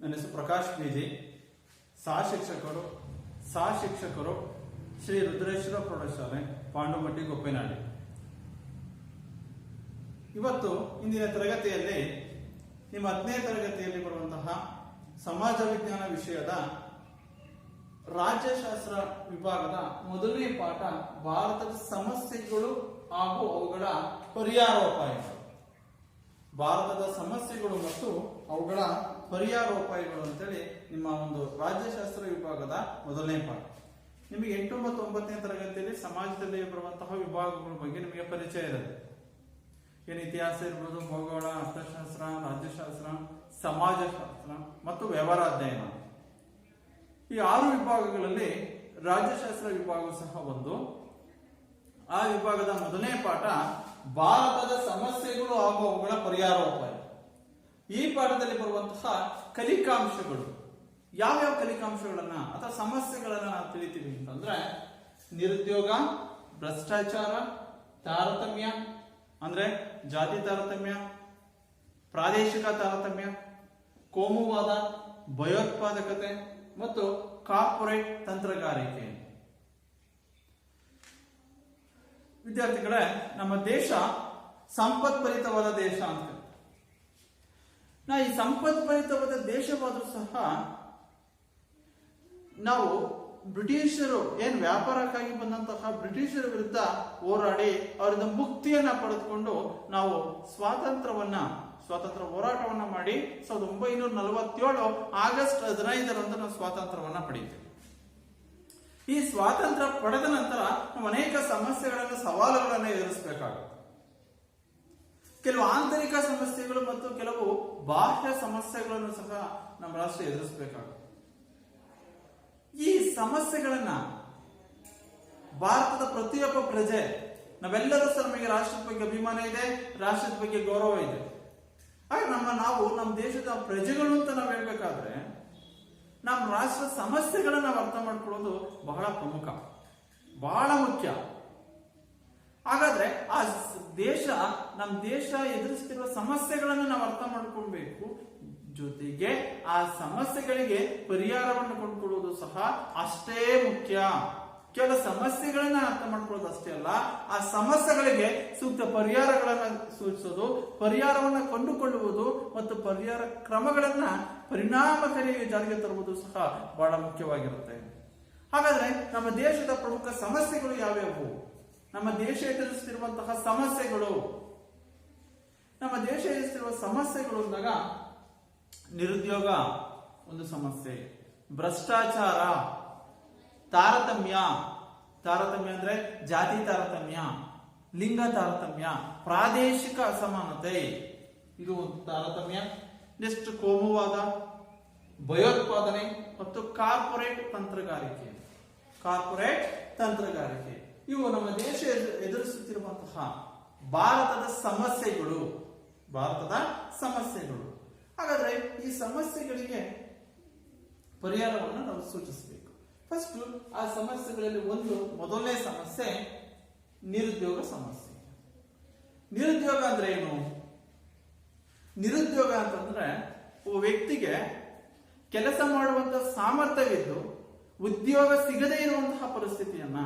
ನನ್ನ ಹೆಸರು ಪ್ರಕಾಶ್ ಬೀದಿ, ಸಹ ಶಿಕ್ಷಕರು ಶ್ರೀ ರುದ್ರೇಶ್ವರ ಪ್ರೌಢಶಾಲೆ, ಪಾಂಡುಮಟ್ಟಿ, ಗೊಪ್ಪೇನಹಳ್ಳಿ. ಇವತ್ತು ಇಂದಿನ ತರಗತಿಯಲ್ಲಿ ನಿಮ್ಮ 10ನೇ ತರಗತಿಯಲ್ಲಿ ಬರುವಂತಹ ಸಮಾಜ ವಿಜ್ಞಾನ ವಿಷಯದ ರಾಜ್ಯಶಾಸ್ತ್ರ ವಿಭಾಗದ ಮೊದಲನೇ ಪಾಠ ಭಾರತದ ಸಮಸ್ಯೆಗಳು ಹಾಗೂ ಅವುಗಳ ಪರಿಹಾರೋಪಾಯಗಳು. ಭಾರತದ ಸಮಸ್ಯೆಗಳು ಮತ್ತು ಅವುಗಳ ಪರಿಹಾರೋಪಾಯಗಳು ಅಂತೇಳಿ ನಿಮ್ಮ ಒಂದು ರಾಜ್ಯಶಾಸ್ತ್ರ ವಿಭಾಗದ ಮೊದಲನೇ ಪಾಠ. ನಿಮಗೆ 8 ಮತ್ತು 9ನೇ ತರಗತಿಯಲ್ಲಿ ಸಮಾಜದಲ್ಲಿ ಬರುವಂತಹ ವಿಭಾಗಗಳ ಬಗ್ಗೆ ನಿಮಗೆ ಪರಿಚಯ ಇರುತ್ತೆ. ಏನು ಇತಿಹಾಸ ಇರ್ಬೋದು, ಭೂಗೋಳ, ಅರ್ಥಶಾಸ್ತ್ರ, ರಾಜ್ಯಶಾಸ್ತ್ರ, ಸಮಾಜಶಾಸ್ತ್ರ ಮತ್ತು ವ್ಯವಹಾರ ಅಧ್ಯಯನ. ಈ 6 ವಿಭಾಗಗಳಲ್ಲಿ ರಾಜ್ಯಶಾಸ್ತ್ರ ವಿಭಾಗ ಸಹ ಒಂದು. ಆ ವಿಭಾಗದ ಮೊದಲನೇ ಪಾಠ ಭಾರತದ ಸಮಸ್ಯೆಗಳು ಹಾಗೂ ಅವುಗಳ ಪರಿಹಾರೋಪಾಯ. ಈ ಪಾಠದಲ್ಲಿ ಬರುವಂತಹ ಕಲಿಕಾಂಶಗಳು, ಯಾವ್ಯಾವ ಕಲಿಕಾಂಶಗಳನ್ನ ಅಥವಾ ಸಮಸ್ಯೆಗಳನ್ನ ನಾವು ತಿಳಿತೀವಿ ಅಂತಂದ್ರೆ, ನಿರುದ್ಯೋಗ, ಭ್ರಷ್ಟಾಚಾರ, ತಾರತಮ್ಯ ಅಂದ್ರೆ ಜಾತಿ ತಾರತಮ್ಯ, ಪ್ರಾದೇಶಿಕ ತಾರತಮ್ಯ, ಕೋಮುವಾದ, ಭಯೋತ್ಪಾದಕತೆ ಮತ್ತು ಕಾರ್ಪೊರೇಟ್ ತಂತ್ರಗಾರಿಕೆ. ವಿದ್ಯಾರ್ಥಿಗಳೇ, ನಮ್ಮ ದೇಶ ಸಂಪತ್ಭರಿತವಾದ ದೇಶ ಅಂತ. ಈ ಸಂಪತ್ಭರಿತವಾದ ದೇಶವಾದರೂ ಸಹ ನಾವು ಬ್ರಿಟಿಷರು ಏನ್ ವ್ಯಾಪಾರಕ್ಕಾಗಿ ಬಂದಂತಹ ಬ್ರಿಟಿಷರ ವಿರುದ್ಧ ಹೋರಾಡಿ ಅವರಿಂದ ಮುಕ್ತಿಯನ್ನ ಪಡೆದುಕೊಂಡು ನಾವು ಸ್ವಾತಂತ್ರ್ಯ ಹೋರಾಟವನ್ನ ಮಾಡಿ 1947 ಆಗಸ್ಟ್ 15ರಂದು ನಾವು ಸ್ವಾತಂತ್ರ್ಯವನ್ನ ಪಡೆಯುತ್ತೇವೆ. ಈ ಸ್ವಾತಂತ್ರ್ಯ ಪಡೆದ ನಂತರ ನಾವು ಅನೇಕ ಸಮಸ್ಯೆಗಳನ್ನು, ಸವಾಲುಗಳನ್ನು ಎದುರಿಸಬೇಕಾಗುತ್ತೆ. ಕೆಲವು ಆಂತರಿಕ ಸಮಸ್ಯೆಗಳು ಮತ್ತು ಕೆಲವು ಬಾಹ್ಯ ಸಮಸ್ಯೆಗಳನ್ನು ಸಹ ನಮ್ಮ ರಾಷ್ಟ್ರ ಎದುರಿಸಬೇಕಾಗುತ್ತೆ. ಈ ಸಮಸ್ಯೆಗಳನ್ನ ಭಾರತದ ಪ್ರತಿಯೊಬ್ಬ ಪ್ರಜೆ, ನಾವೆಲ್ಲರೂ ಸಹ ನಮಗೆ ರಾಷ್ಟ್ರದ ಬಗ್ಗೆ ಅಭಿಮಾನ ಇದೆ, ರಾಷ್ಟ್ರದ ಬಗ್ಗೆ ಗೌರವ ಇದೆ. ಹಾಗೆ ನಮ್ಮ ದೇಶದ ಪ್ರಜೆಗಳು ಅಂತ ನಾವು ಹೇಳ್ಬೇಕಾದ್ರೆ ನಮ್ಮ ರಾಷ್ಟ್ರದ ಸಮಸ್ಯೆಗಳನ್ನ ನಾವು ಅರ್ಥ ಮಾಡ್ಕೊಳ್ಳೋದು ಬಹಳ ಪ್ರಮುಖ, ಬಹಳ ಮುಖ್ಯ. ಹಾಗಾದ್ರೆ ನಮ್ಮ ದೇಶ ಎದುರಿಸುತ್ತಿರುವ ಸಮಸ್ಯೆಗಳನ್ನು ನಾವು ಅರ್ಥ ಮಾಡ್ಕೊಳ್ಬೇಕು. ಜೊತೆಗೆ ಆ ಸಮಸ್ಯೆಗಳಿಗೆ ಪರಿಹಾರವನ್ನು ಕೊಂಡುಕೊಳ್ಳುವುದು ಸಹ ಅಷ್ಟೇ ಮುಖ್ಯ. ಕೇವಲ ಸಮಸ್ಯೆಗಳನ್ನ ಅರ್ಥ ಮಾಡ್ಕೊಳ್ಳೋದು ಅಷ್ಟೇ ಅಲ್ಲ, ಆ ಸಮಸ್ಯೆಗಳಿಗೆ ಸೂಕ್ತ ಪರಿಹಾರಗಳನ್ನ ಸೂಚಿಸೋದು, ಪರಿಹಾರವನ್ನ ಕೊಂಡುಕೊಳ್ಳುವುದು ಮತ್ತು ಪರಿಹಾರ ಕ್ರಮಗಳನ್ನ ಪರಿಣಾಮಕಾರಿಯಾಗಿ ಜಾರಿಗೆ ತರುವುದು ಸಹ ಬಹಳ ಮುಖ್ಯವಾಗಿರುತ್ತೆ. ಹಾಗಾದ್ರೆ ನಮ್ಮ ದೇಶದ ಪ್ರಮುಖ ಸಮಸ್ಯೆಗಳು ಯಾವ್ಯಾವು? ನಮ್ಮ ದೇಶ ಎದುರಿಸುತ್ತಿರುವಂತಹ ಸಮಸ್ಯೆಗಳು ಅಂದಾಗ ನಿರುದ್ಯೋಗ ಒಂದು ಸಮಸ್ಯೆ, ಭ್ರಷ್ಟಾಚಾರ, ತಾರತಮ್ಯ ಅಂದ್ರೆ ಜಾತಿ ತಾರತಮ್ಯ, ಲಿಂಗ ತಾರತಮ್ಯ, ಪ್ರಾದೇಶಿಕ ಅಸಮಾನತೆ, ಇದು ಒಂದು ತಾರತಮ್ಯ. ನೆಕ್ಸ್ಟ್ ಕೋಮುವಾದ, ಭಯೋತ್ಪಾದನೆ ಮತ್ತು ಕಾರ್ಪೊರೇಟ್ ತಂತ್ರಗಾರಿಕೆ. ಇವು ನಮ್ಮ ದೇಶ ಎದುರಿಸುತ್ತಿರುವಂತಹ ಭಾರತದ ಸಮಸ್ಯೆಗಳು. ಹಾಗಾದ್ರೆ ಈ ಸಮಸ್ಯೆಗಳಿಗೆ ಪರಿಹಾರವನ್ನು ನಾವು ಸೂಚಿಸಬೇಕು. ಫಸ್ಟ್ ಆ ಸಮಸ್ಯೆಗಳಲ್ಲಿ ಮೊದಲನೇ ಸಮಸ್ಯೆ ನಿರುದ್ಯೋಗ ಸಮಸ್ಯೆ. ನಿರುದ್ಯೋಗ ಅಂದ್ರೆ ಏನು? ನಿರುದ್ಯೋಗ ಅಂತಂದ್ರೆ ಒಬ್ಬ ವ್ಯಕ್ತಿಗೆ ಕೆಲಸ ಮಾಡುವಂತಹ ಸಾಮರ್ಥ್ಯವಿದ್ದು ಉದ್ಯೋಗ ಸಿಗದೇ ಇರುವಂತಹ ಪರಿಸ್ಥಿತಿಯನ್ನ,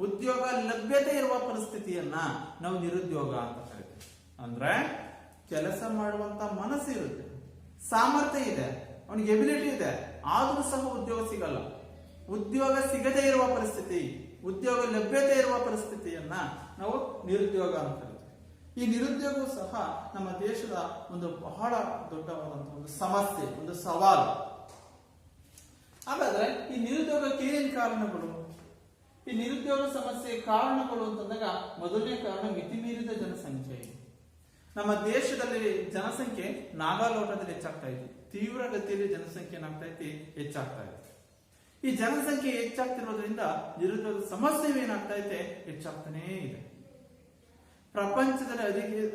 ಉದ್ಯೋಗ ಲಭ್ಯತೆ ಇರುವ ಪರಿಸ್ಥಿತಿಯನ್ನ ನಾವು ನಿರುದ್ಯೋಗ ಅಂತ ಕರಿತೀವಿ. ಅಂದ್ರೆ ಕೆಲಸ ಮಾಡುವಂತ ಮನಸ್ಸು ಇರುತ್ತೆ, ಸಾಮರ್ಥ್ಯ ಇದೆ, ಅವನಿಗೆ ಎಬಿಲಿಟಿ ಇದೆ, ಆದ್ರೂ ಸಹ ಉದ್ಯೋಗ ಸಿಗಲ್ಲ. ಉದ್ಯೋಗ ಸಿಗದೇ ಇರುವ ಪರಿಸ್ಥಿತಿ, ಉದ್ಯೋಗ ಲಭ್ಯತೆ ಇರುವ ಪರಿಸ್ಥಿತಿಯನ್ನ ನಾವು ನಿರುದ್ಯೋಗ ಅಂತ ಕರಿತೀವಿ. ಈ ನಿರುದ್ಯೋಗವು ಸಹ ನಮ್ಮ ದೇಶದ ಒಂದು ಬಹಳ ದೊಡ್ಡವಾದಂತಹ ಒಂದು ಸಮಸ್ಯೆ, ಒಂದು ಸವಾಲು. ಹಾಗಾದ್ರೆ ಈ ನಿರುದ್ಯೋಗಕ್ಕೆ ಏನೇನು ಕಾರಣಗಳು? ಈ ನಿರುದ್ಯೋಗ ಸಮಸ್ಯೆ ಕಾರಣಗಳು ಅಂತಂದಾಗ ಮೊದಲನೇ ಕಾರಣ ಮಿತಿಮೀರಿದ ಜನಸಂಖ್ಯೆ. ನಮ್ಮ ದೇಶದಲ್ಲಿ ಜನಸಂಖ್ಯೆ ನಾಗಾಲೋಟದಲ್ಲಿ ಹೆಚ್ಚಾಗ್ತಾ ಇದೆ, ತೀವ್ರಗತಿಯಲ್ಲಿ ಜನಸಂಖ್ಯೆ ಹೆಚ್ಚಾಗ್ತಾ ಇದೆ. ಈ ಜನಸಂಖ್ಯೆ ಹೆಚ್ಚಾಗ್ತಿರೋದ್ರಿಂದ ನಿರುದ್ಯೋಗ ಸಮಸ್ಯೆ ಏನಾಗ್ತಾ ಇದೆ, ಹೆಚ್ಚಾಗ್ತಾನೇ ಇದೆ. ಪ್ರಪಂಚದಲ್ಲಿ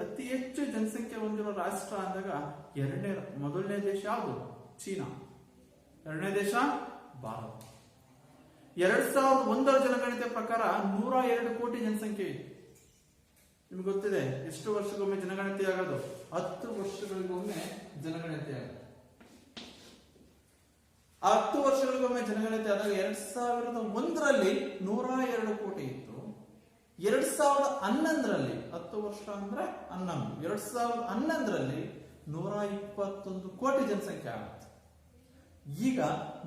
ಅತಿ ಹೆಚ್ಚು ಜನಸಂಖ್ಯೆ ಹೊಂದಿರುವ ರಾಷ್ಟ್ರ ಅಂದಾಗ ಮೊದಲನೇ ದೇಶ ಯಾವುದು? ಚೀನಾ. ಎರಡನೇ ದೇಶ ಭಾರತ. 2001 ಜನಗಣತಿ ಪ್ರಕಾರ 102 ಕೋಟಿ ಜನಸಂಖ್ಯೆ ಇದೆ. ನಿಮ್ಗೆ ಗೊತ್ತಿದೆ ಎಷ್ಟು ವರ್ಷಕ್ಕೊಮ್ಮೆ ಜನಗಣತಿ ಆಗೋದು? 10 ವರ್ಷಗಳಿಗೊಮ್ಮೆ ಜನಗಣತಿ ಆಗೋದು. 10 ವರ್ಷಗಳಿಗೊಮ್ಮೆ ಜನಗಣತಿ ಆದಾಗ 2001ರಲ್ಲಿ 102 ಕೋಟಿ ಇತ್ತು. 2011ರಲ್ಲಿ 10 ವರ್ಷ ಅಂದ್ರೆ 11, 2011ರಲ್ಲಿ 121 ಕೋಟಿ ಜನಸಂಖ್ಯೆ ಆಗುತ್ತೆ. ಈಗ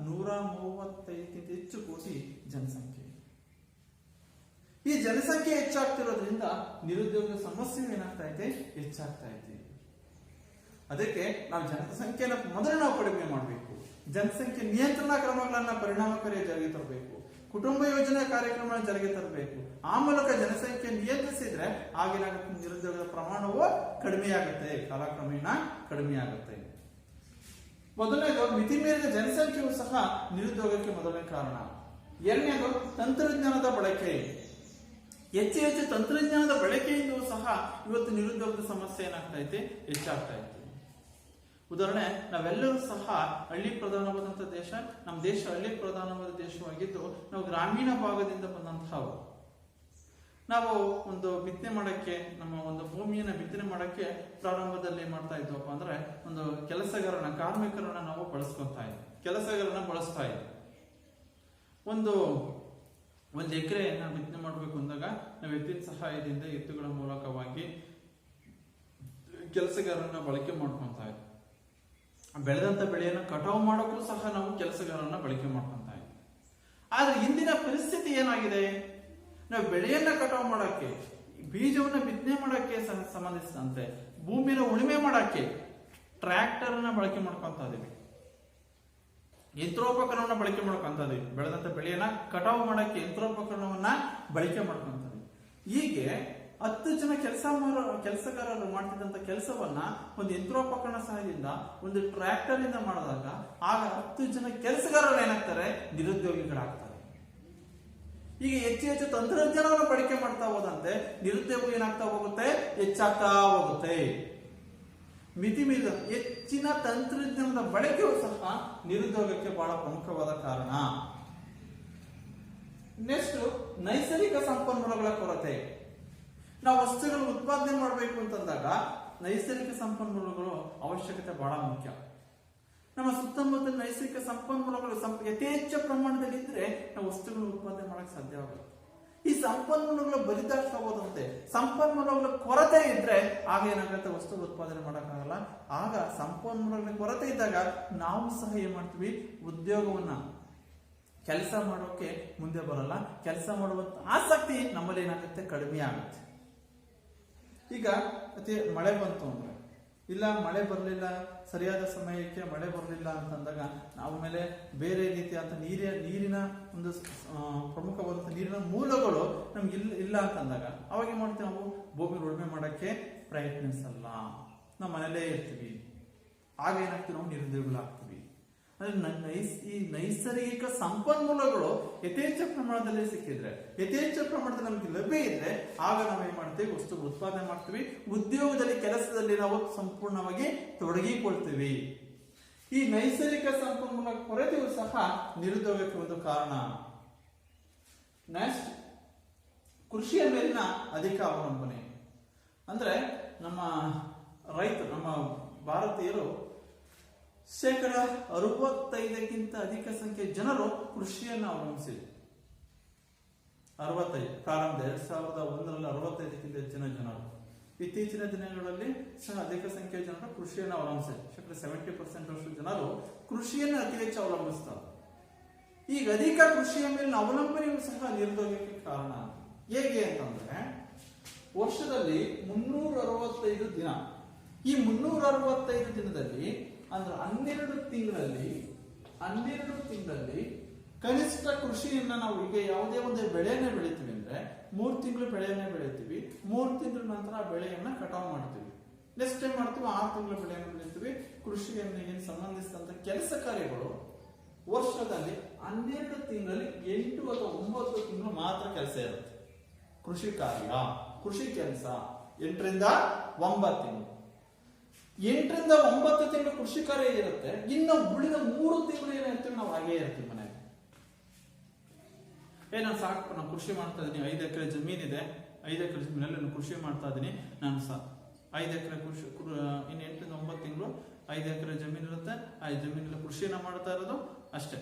135ಕ್ಕಿಂತ ಹೆಚ್ಚು ಕೋಟಿ ಜನಸಂಖ್ಯೆ. ಈ ಜನಸಂಖ್ಯೆ ಹೆಚ್ಚಾಗ್ತಿರೋದ್ರಿಂದ ನಿರುದ್ಯೋಗ ಸಮಸ್ಯೆ ಏನಾಗ್ತಾ ಇದೆ, ಹೆಚ್ಚಾಗ್ತಾ ಇದೆ. ಅದಕ್ಕೆ ನಾವು ಜನಸಂಖ್ಯೆನ ಮೊದಲು ನಾವು ಕಡಿಮೆ ಮಾಡಬೇಕು. ಜನಸಂಖ್ಯೆ ನಿಯಂತ್ರಣ ಕ್ರಮಗಳನ್ನ ಪರಿಣಾಮಕಾರಿ ಜಾರಿಗೆ ತರಬೇಕು. ಕುಟುಂಬ ಯೋಜನೆ ಕಾರ್ಯಕ್ರಮ ಜಾರಿಗೆ ತರಬೇಕು. ಆ ಮೂಲಕ ಜನಸಂಖ್ಯೆ ನಿಯಂತ್ರಿಸಿದ್ರೆ ಆಗೇನಾಗುತ್ತೆ, ನಿರುದ್ಯೋಗದ ಪ್ರಮಾಣವು ಕಡಿಮೆಯಾಗುತ್ತೆ, ಕಾಲಕ್ರಮೇಣ ಕಡಿಮೆಯಾಗುತ್ತೆ. ಮೊದಲನೇದು ಮಿತಿ ಮೀರಿದ ಜನಸಂಖ್ಯೆಯು ಸಹ ನಿರುದ್ಯೋಗಕ್ಕೆ ಮೊದಲನೇ ಕಾರಣ. ಎರಡನೇದು ತಂತ್ರಜ್ಞಾನದ ಬಳಕೆ. ಹೆಚ್ಚು ತಂತ್ರಜ್ಞಾನದ ಬಳಕೆಯಿಂದಲೂ ಸಹ ಇವತ್ತು ನಿರುದ್ಯೋಗದ ಸಮಸ್ಯೆ ಏನಾಗ್ತಾ ಐತೆ, ಹೆಚ್ಚಾಗ್ತಾ ಇತ್ತು. ಉದಾಹರಣೆ, ನಾವೆಲ್ಲರೂ ಸಹ ಹಳ್ಳಿ ಪ್ರಧಾನವಾದಂತಹ ದೇಶ. ನಮ್ಮ ದೇಶ ಹಳ್ಳಿ ಪ್ರಧಾನವಾದ ದೇಶವಾಗಿದ್ದು ನಾವು ಗ್ರಾಮೀಣ ಭಾಗದಿಂದ ಬಂದಂತಹವು. ನಾವು ಒಂದು ಬಿತ್ತನೆ ಮಾಡಕ್ಕೆ, ನಮ್ಮ ಒಂದು ಭೂಮಿಯನ್ನ ಬಿತ್ತನೆ ಮಾಡಕ್ಕೆ ಪ್ರಾರಂಭದಲ್ಲಿ ಮಾಡ್ತಾ ಇದ್ವಪ್ಪ ಅಂದ್ರೆ ಒಂದು ಕಾರ್ಮಿಕರನ್ನ ನಾವು ಬಳಸ್ಕೊತಾ ಇದ್ವಿ, ಕೆಲಸಗಾರನ ಬಳಸ್ತಾ ಇದ್ವಿ. ಒಂದು ಎಕರೆಯನ್ನ ಬಿತ್ತನೆ ಮಾಡಬೇಕು ಅಂದಾಗ ನಾವು ಎತ್ತಿನ ಸಹಾಯದಿಂದ, ಎತ್ತುಗಳ ಮೂಲಕವಾಗಿ ಕೆಲಸಗಾರನ ಬಳಕೆ ಮಾಡ್ಕೊಂತ ಇದ್ವಿ. ಬೆಳೆದಂತ ಬೆಳೆಯನ್ನ ಕಟಾವು ಮಾಡೋಕ್ಕೂ ಸಹ ನಾವು ಕೆಲಸಗಾರನ ಬಳಕೆ ಮಾಡ್ಕೊಂತ ಇದ್ವಿ. ಆದ್ರೆ ಇಂದಿನ ಪರಿಸ್ಥಿತಿ ಏನಾಗಿದೆ, ನಾವು ಬೆಳೆಯನ್ನ ಕಟಾವು ಮಾಡಕ್ಕೆ, ಬೀಜವನ್ನ ಬಿತ್ತನೆ ಮಾಡಕ್ಕೆ ಸಂಬಂಧಿಸಿದಂತೆ ಭೂಮಿನ ಉಳುಮೆ ಮಾಡಕ್ಕೆ ಟ್ರ್ಯಾಕ್ಟರ್ ಅನ್ನ ಬಳಕೆ ಮಾಡ್ಕೊಂತ ಇದೀವಿ, ಯಂತ್ರೋಪಕರಣವನ್ನ ಬಳಕೆ ಮಾಡ್ಕೊಂತ ಇದೀವಿ. ಬೆಳೆದಂತ ಬೆಳೆಯನ್ನ ಕಟಾವು ಮಾಡಕ್ಕೆ ಯಂತ್ರೋಪಕರಣವನ್ನ ಬಳಕೆ ಮಾಡ್ಕೊಂತ ಇದೀವಿ. ಹೀಗೆ 10 ಜನ ಕೆಲಸಗಾರರು ಮಾಡ್ತಿದ್ದಂತ ಕೆಲಸವನ್ನ ಒಂದು ಯಂತ್ರೋಪಕರಣ ಸಹಾಯದಿಂದ, ಒಂದು ಟ್ರ್ಯಾಕ್ಟರ್ ಇಂದ ಮಾಡಿದಾಗ ಆಗ 10 ಜನ ಕೆಲಸಗಾರರು ಏನಾಗ್ತಾರೆ, ನಿರುದ್ಯೋಗಿಗಳಾಗ್ತಾರೆ. ಈಗ ಹೆಚ್ಚು ತಂತ್ರಜ್ಞಾನವನ್ನು ಬಳಕೆ ಮಾಡ್ತಾ ಹೋದಂತೆ ನಿರುದ್ಯೋಗ ಏನಾಗ್ತಾ ಹೋಗುತ್ತೆ, ಹೆಚ್ಚಾಗ್ತಾ ಹೋಗುತ್ತೆ. ಮಿತಿ ಮೀರಿದ ಹೆಚ್ಚಿನ ತಂತ್ರಜ್ಞಾನದ ಬಳಕೆಯೂ ಸಹ ನಿರುದ್ಯೋಗಕ್ಕೆ ಬಹಳ ಪ್ರಮುಖವಾದ ಕಾರಣ. ನೆಕ್ಸ್ಟ್, ನೈಸರ್ಗಿಕ ಸಂಪನ್ಮೂಲಗಳ ಕೊರತೆ. ನಾವು ವಸ್ತುಗಳು ಉತ್ಪಾದನೆ ಮಾಡಬೇಕು ಅಂತಂದಾಗ ನೈಸರ್ಗಿಕ ಸಂಪನ್ಮೂಲಗಳು ಅವಶ್ಯಕತೆ ಬಹಳ ಮುಖ್ಯ. ನಮ್ಮ ಸುತ್ತಮುತ್ತ ನೈಸರ್ಗಿಕ ಸಂಪನ್ಮೂಲಗಳು ಯಥೇಚ್ಛ ಪ್ರಮಾಣದಲ್ಲಿ ಇದ್ರೆ ನಾವು ವಸ್ತುಗಳು ಉತ್ಪಾದನೆ ಮಾಡಕ್ ಸಾಧ್ಯವಾಗುತ್ತೆ. ಈ ಸಂಪನ್ಮೂಲಗಳು ಬಲಿದಾಗ್ತಾ ಹೋದಂತೆ ಸಂಪನ್ಮೂಲಗಳ ಕೊರತೆ ಇದ್ರೆ ಆಗ ಏನಾಗುತ್ತೆ, ವಸ್ತು ಉತ್ಪಾದನೆ ಮಾಡಕ್ಕಾಗಲ್ಲ. ಆಗ ಸಂಪನ್ಮೂಲಗಳ ಕೊರತೆ ಇದ್ದಾಗ ನಾವು ಸಹ ಏನ್ ಮಾಡ್ತೀವಿ, ಉದ್ಯೋಗವನ್ನ, ಕೆಲಸ ಮಾಡೋಕೆ ಮುಂದೆ ಬರಲ್ಲ. ಕೆಲಸ ಮಾಡುವಂತ ಆಸಕ್ತಿ ನಮ್ಮಲ್ಲಿ ಏನಾಗುತ್ತೆ, ಕಡಿಮೆ ಆಗುತ್ತೆ. ಈಗ ಮಳೆ ಬಂತು ಅಂದ್ರೆ, ಇಲ್ಲ ಮಳೆ ಬರಲಿಲ್ಲ, ಸರಿಯಾದ ಸಮಯಕ್ಕೆ ಮಳೆ ಬರಲಿಲ್ಲ ಅಂತಂದಾಗ ನಾವು ಮೇಲೆ ಬೇರೆ ರೀತಿಯಾದ ನೀರಿನ ಒಂದು ಪ್ರಮುಖವಾದಂತಹ ನೀರಿನ ಮೂಲಗಳು ನಮ್ಗೆ ಇಲ್ಲ ಅಂತಂದಾಗ ಅವಾಗ ಏನ್ ಮಾಡ್ತೀವಿ, ನಾವು ಭೂಮಿ ಉಳುಮೆ ಮಾಡಕ್ಕೆ ಪ್ರಯತ್ನಿಸಲ್ಲ, ನಾವು ಮನೇಲೇ ಇರ್ತೀವಿ. ಆಗ ಏನಾಗ್ತೀವಿ, ನಾವು ನಿರುದ್ಯೋಗಿಗಳಾಗ್ತೀವಿ. ಅಂದ್ರೆ ಈ ನೈಸರ್ಗಿಕ ಸಂಪನ್ಮೂಲಗಳು ಯಥೇಚ್ಛ ಪ್ರಮಾಣದಲ್ಲಿ ಸಿಕ್ಕಿದ್ರೆ, ಯಥೇಚ್ಛ ಪ್ರಮಾಣದಲ್ಲಿ ನಮ್ಗೆ ಲಭ್ಯ ಇದ್ರೆ ಆಗ ನಾವೇನ್ ಮಾಡ್ತೀವಿ, ವಸ್ತು ಉತ್ಪಾದನೆ ಮಾಡ್ತೀವಿ. ಉದ್ಯೋಗದಲ್ಲಿ, ಕೆಲಸದಲ್ಲಿ ನಾವು ಸಂಪೂರ್ಣವಾಗಿ ತೊಡಗಿಕೊಳ್ತೀವಿ. ಈ ನೈಸರ್ಗಿಕ ಸಂಪನ್ಮೂಲ ಕೊರತೆಯು ಸಹ ನಿರುದ್ಯೋಗಕ್ಕೆ ಒಂದು ಕಾರಣ. ನೆಕ್ಸ್ಟ್, ಕೃಷಿಯ ಮೇಲಿನ ಅಧಿಕ ಅವಲಂಬನೆ. ಅಂದ್ರೆ ನಮ್ಮ ರೈತರು, ನಮ್ಮ ಭಾರತೀಯರು 65%ಕ್ಕಿಂತ ಅಧಿಕ ಸಂಖ್ಯೆಯ ಜನರು ಕೃಷಿಯನ್ನು ಅವಲಂಬಿಸಿದೆ. 65 ಪ್ರಾರಂಭ 2001ರಲ್ಲಿ 65ಕ್ಕಿಂತ ಹೆಚ್ಚಿನ ಜನರು. ಇತ್ತೀಚಿನ ದಿನಗಳಲ್ಲಿ ಸಹ ಅಧಿಕ ಸಂಖ್ಯೆಯ ಜನರು ಕೃಷಿಯನ್ನು ಅವಲಂಬಿಸಿದೆ. 70% ಅಷ್ಟು ಜನರು ಕೃಷಿಯನ್ನು ಅತಿ ಹೆಚ್ಚು ಅವಲಂಬಿಸ್ತಾರೆ. ಈಗ ಅಧಿಕ ಕೃಷಿಯ ಮೇಲಿನ ಅವಲಂಬನೆಯೂ ಸಹ ನಿರುದ್ಯೋಗಕ್ಕೆ ಕಾರಣ. ಹೇಗೆ ಅಂತಂದ್ರೆ, ವರ್ಷದಲ್ಲಿ 365 ದಿನ. ಈ 365 ದಿನದಲ್ಲಿ ಅಂದ್ರೆ 12 ತಿಂಗಳಲ್ಲಿ ಕನಿಷ್ಠ ಕೃಷಿಯನ್ನ ನಾವು, ಈಗ ಯಾವುದೇ ಒಂದು ಬೆಳೆಯನ್ನ ಬೆಳಿತೀವಿ ಅಂದ್ರೆ 3 ತಿಂಗಳು ಬೆಳೆಯನ್ನ ಬೆಳಿತೀವಿ. 3 ತಿಂಗಳ ನಂತರ ಆ ಬೆಳೆಯನ್ನ ಕಟಾವು ಮಾಡ್ತೀವಿ. ನೆಕ್ಸ್ಟ್ ಟೈಮ್ ಮಾಡ್ತೀವಿ, 6 ತಿಂಗಳ ಬೆಳೆಯನ್ನು ಬೆಳಿತೀವಿ. ಕೃಷಿಗೆ ಸಂಬಂಧಿಸಿದಂತ ಕೆಲಸ ಕಾರ್ಯಗಳು ವರ್ಷದಲ್ಲಿ 12 ತಿಂಗಳಲ್ಲಿ 8 ಅಥವಾ 9 ತಿಂಗಳು ಮಾತ್ರ ಕೆಲಸ ಇರುತ್ತೆ. ಕೃಷಿ ಕಾರ್ಯ, ಕೃಷಿ ಕೆಲಸ 8ರಿಂದ 9 ತಿಂಗಳು. 8ರಿಂದ 9 ತಿಂಗಳು ಕೃಷಿ ಕಾರ್ಯ ಇರುತ್ತೆ. ಇನ್ನು ಉಳಿದ 3 ತಿಂಗಳು ಏನಿರ್ತೀವಿ, ನಾವು ಹಾಗೇ ಇರ್ತೀವಿ ಮನೆಯಲ್ಲಿ. ನಾನು ಸಾಕು, ನಾನು ಕೃಷಿ ಮಾಡ್ತಾ ಇದೀನಿ, 5 ಎಕರೆ ಜಮೀನಿದೆ, 5 ಎಕರೆ ಜಮೀನಲ್ಲಿ ನಾನು ಕೃಷಿ ಮಾಡ್ತಾ ಇದೀನಿ, ನಾನು 5 ಎಕರೆ ಕೃಷಿ ಇನ್ನು 8ರಿಂದ 9 ತಿಂಗಳು 5 ಎಕರೆ ಜಮೀನು ಇರುತ್ತೆ, ಆ ಜಮೀನಲ್ಲಿ ಕೃಷಿಯನ್ನ ಮಾಡ್ತಾ ಇರೋದು ಅಷ್ಟೇ.